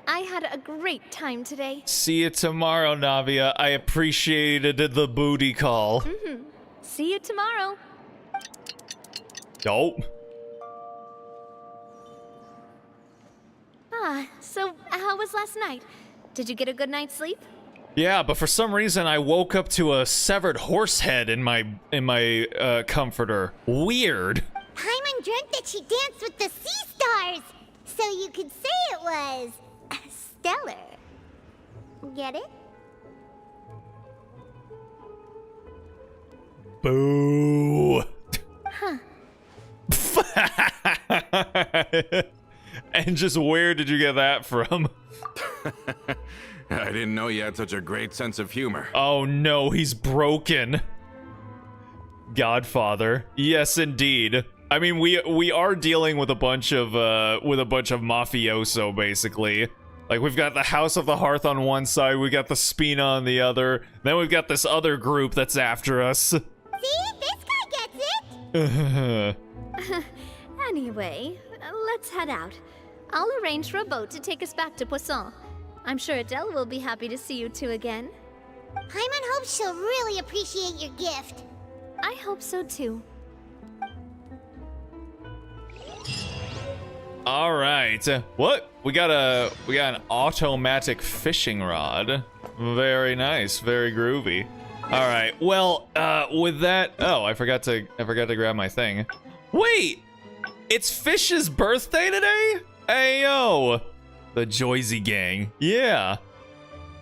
I had a great time today. See you tomorrow, Navia. I appreciated the booty call. See you tomorrow. Nope. So how was last night? Did you get a good night's sleep? Yeah, but for some reason I woke up to a severed horse head in my comforter. Weird. Paimon dreamt that she danced with the sea stars, so you could say it was stellar. Get it? Boo. And just where did you get that from? I didn't know you had such a great sense of humor. Oh no, he's broken. Godfather. Yes, indeed. I mean, we are dealing with a bunch of mafioso, basically. Like, we've got the House of the Hearth on one side, we got the Spina on the other, then we've got this other group that's after us. See? This guy gets it! Anyway, let's head out. I'll arrange for a boat to take us back to Poisson. I'm sure Adele will be happy to see you two again. Paimon hopes she'll really appreciate your gift. I hope so too. All right. What? We got an automatic fishing rod. Very nice. Very groovy. All right. Well, with that, oh, I forgot to grab my thing. Wait, it's Fish's birthday today? Ayo, the Joyzy gang. Yeah.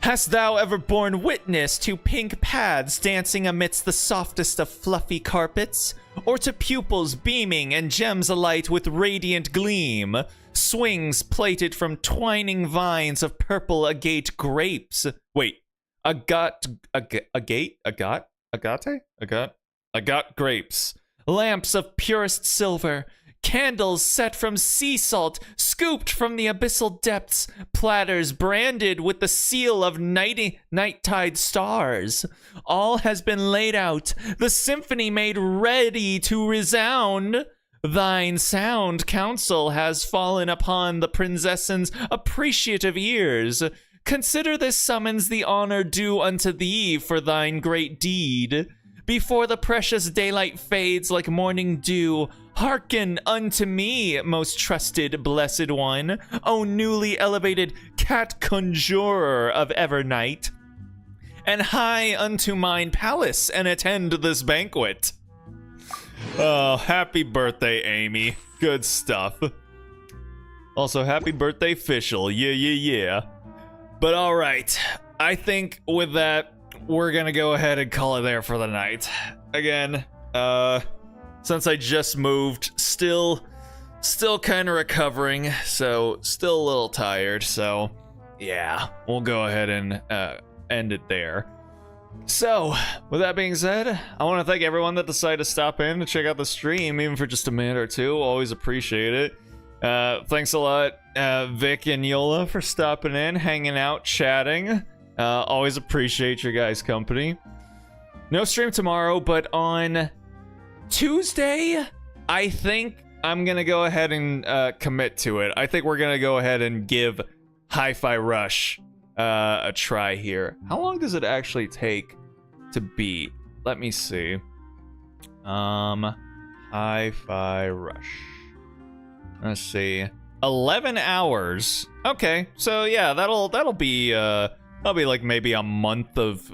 Hast thou ever borne witness to pink pads dancing amidst the softest of fluffy carpets? Or to pupils beaming and gems alight with radiant gleam? Swings plaited from twining vines of purple agate grapes. Wait, agate grapes. Lamps of purest silver. Candles set from sea salt, scooped from the abyssal depths, platters branded with the seal of nighttide stars. All has been laid out, the symphony made ready to resound. Thine sound counsel has fallen upon the princess's appreciative ears. Consider this summons the honor due unto thee for thine great deed. Before the precious daylight fades like morning dew, hearken unto me, most trusted blessed one, O newly elevated cat conjurer of Evernight, and hie unto mine palace and attend this banquet. Oh, happy birthday, Amy. Good stuff. Also, happy birthday, Fischl. Yeah, yeah, yeah. But alright, I think with that, we're gonna go ahead and call it there for the night. Again, since I just moved, still kind of recovering, so still a little tired, so yeah, we'll go ahead and end it there. So, with that being said, I want to thank everyone that decided to stop in to check out the stream, even for just a minute or two. Always appreciate it. Thanks a lot, Vic and Yola, for stopping in, hanging out, chatting. Always appreciate your guys' company. No stream tomorrow, but on Tuesday, I think I'm gonna go ahead and commit to it. I think we're gonna go ahead and give Hi-Fi Rush a try here. How long does it actually take to beat? Let me see. Hi-Fi Rush. Let's see. 11 hours. Okay, so yeah, that'll be like maybe a month of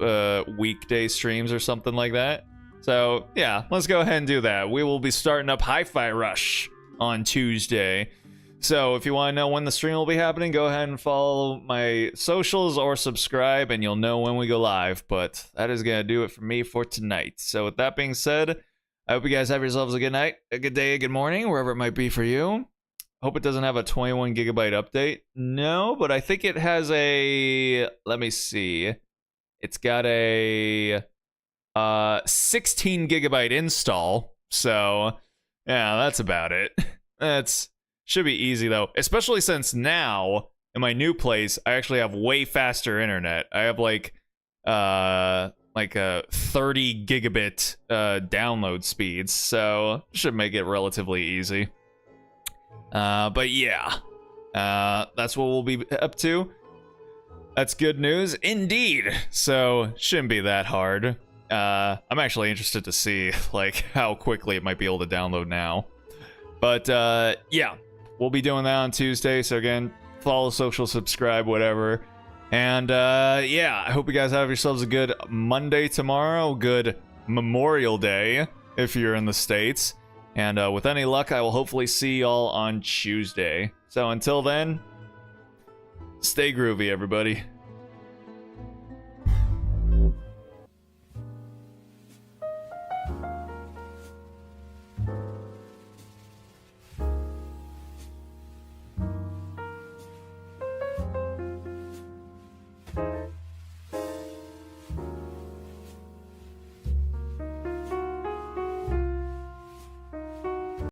weekday streams or something like that. So yeah, let's go ahead and do that. We will be starting up Hi-Fi Rush on Tuesday. So if you want to know when the stream will be happening, go ahead and follow my socials or subscribe and you'll know when we go live. But that is going to do it for me for tonight. So with that being said, I hope you guys have yourselves a good night, a good day, a good morning, wherever it might be for you. Hope it doesn't have a 21 gigabyte update. No, but I think it has a, let me see. It's got a 16 gigabyte install. So yeah, that's about it. That's should be easy though, especially since now in my new place I actually have way faster internet. I have like a 30 gigabit download speeds, so should make it relatively easy. But yeah, that's what we'll be up to. That's good news indeed. So shouldn't be that hard. I'm actually interested to see like how quickly it might be able to download now. But yeah, we'll be doing that on Tuesday. So again, follow, social, subscribe, whatever. And yeah, I hope you guys have yourselves a good Monday tomorrow, good Memorial Day if you're in the States. And with any luck, I will hopefully see y'all on Tuesday. So until then, stay groovy, everybody.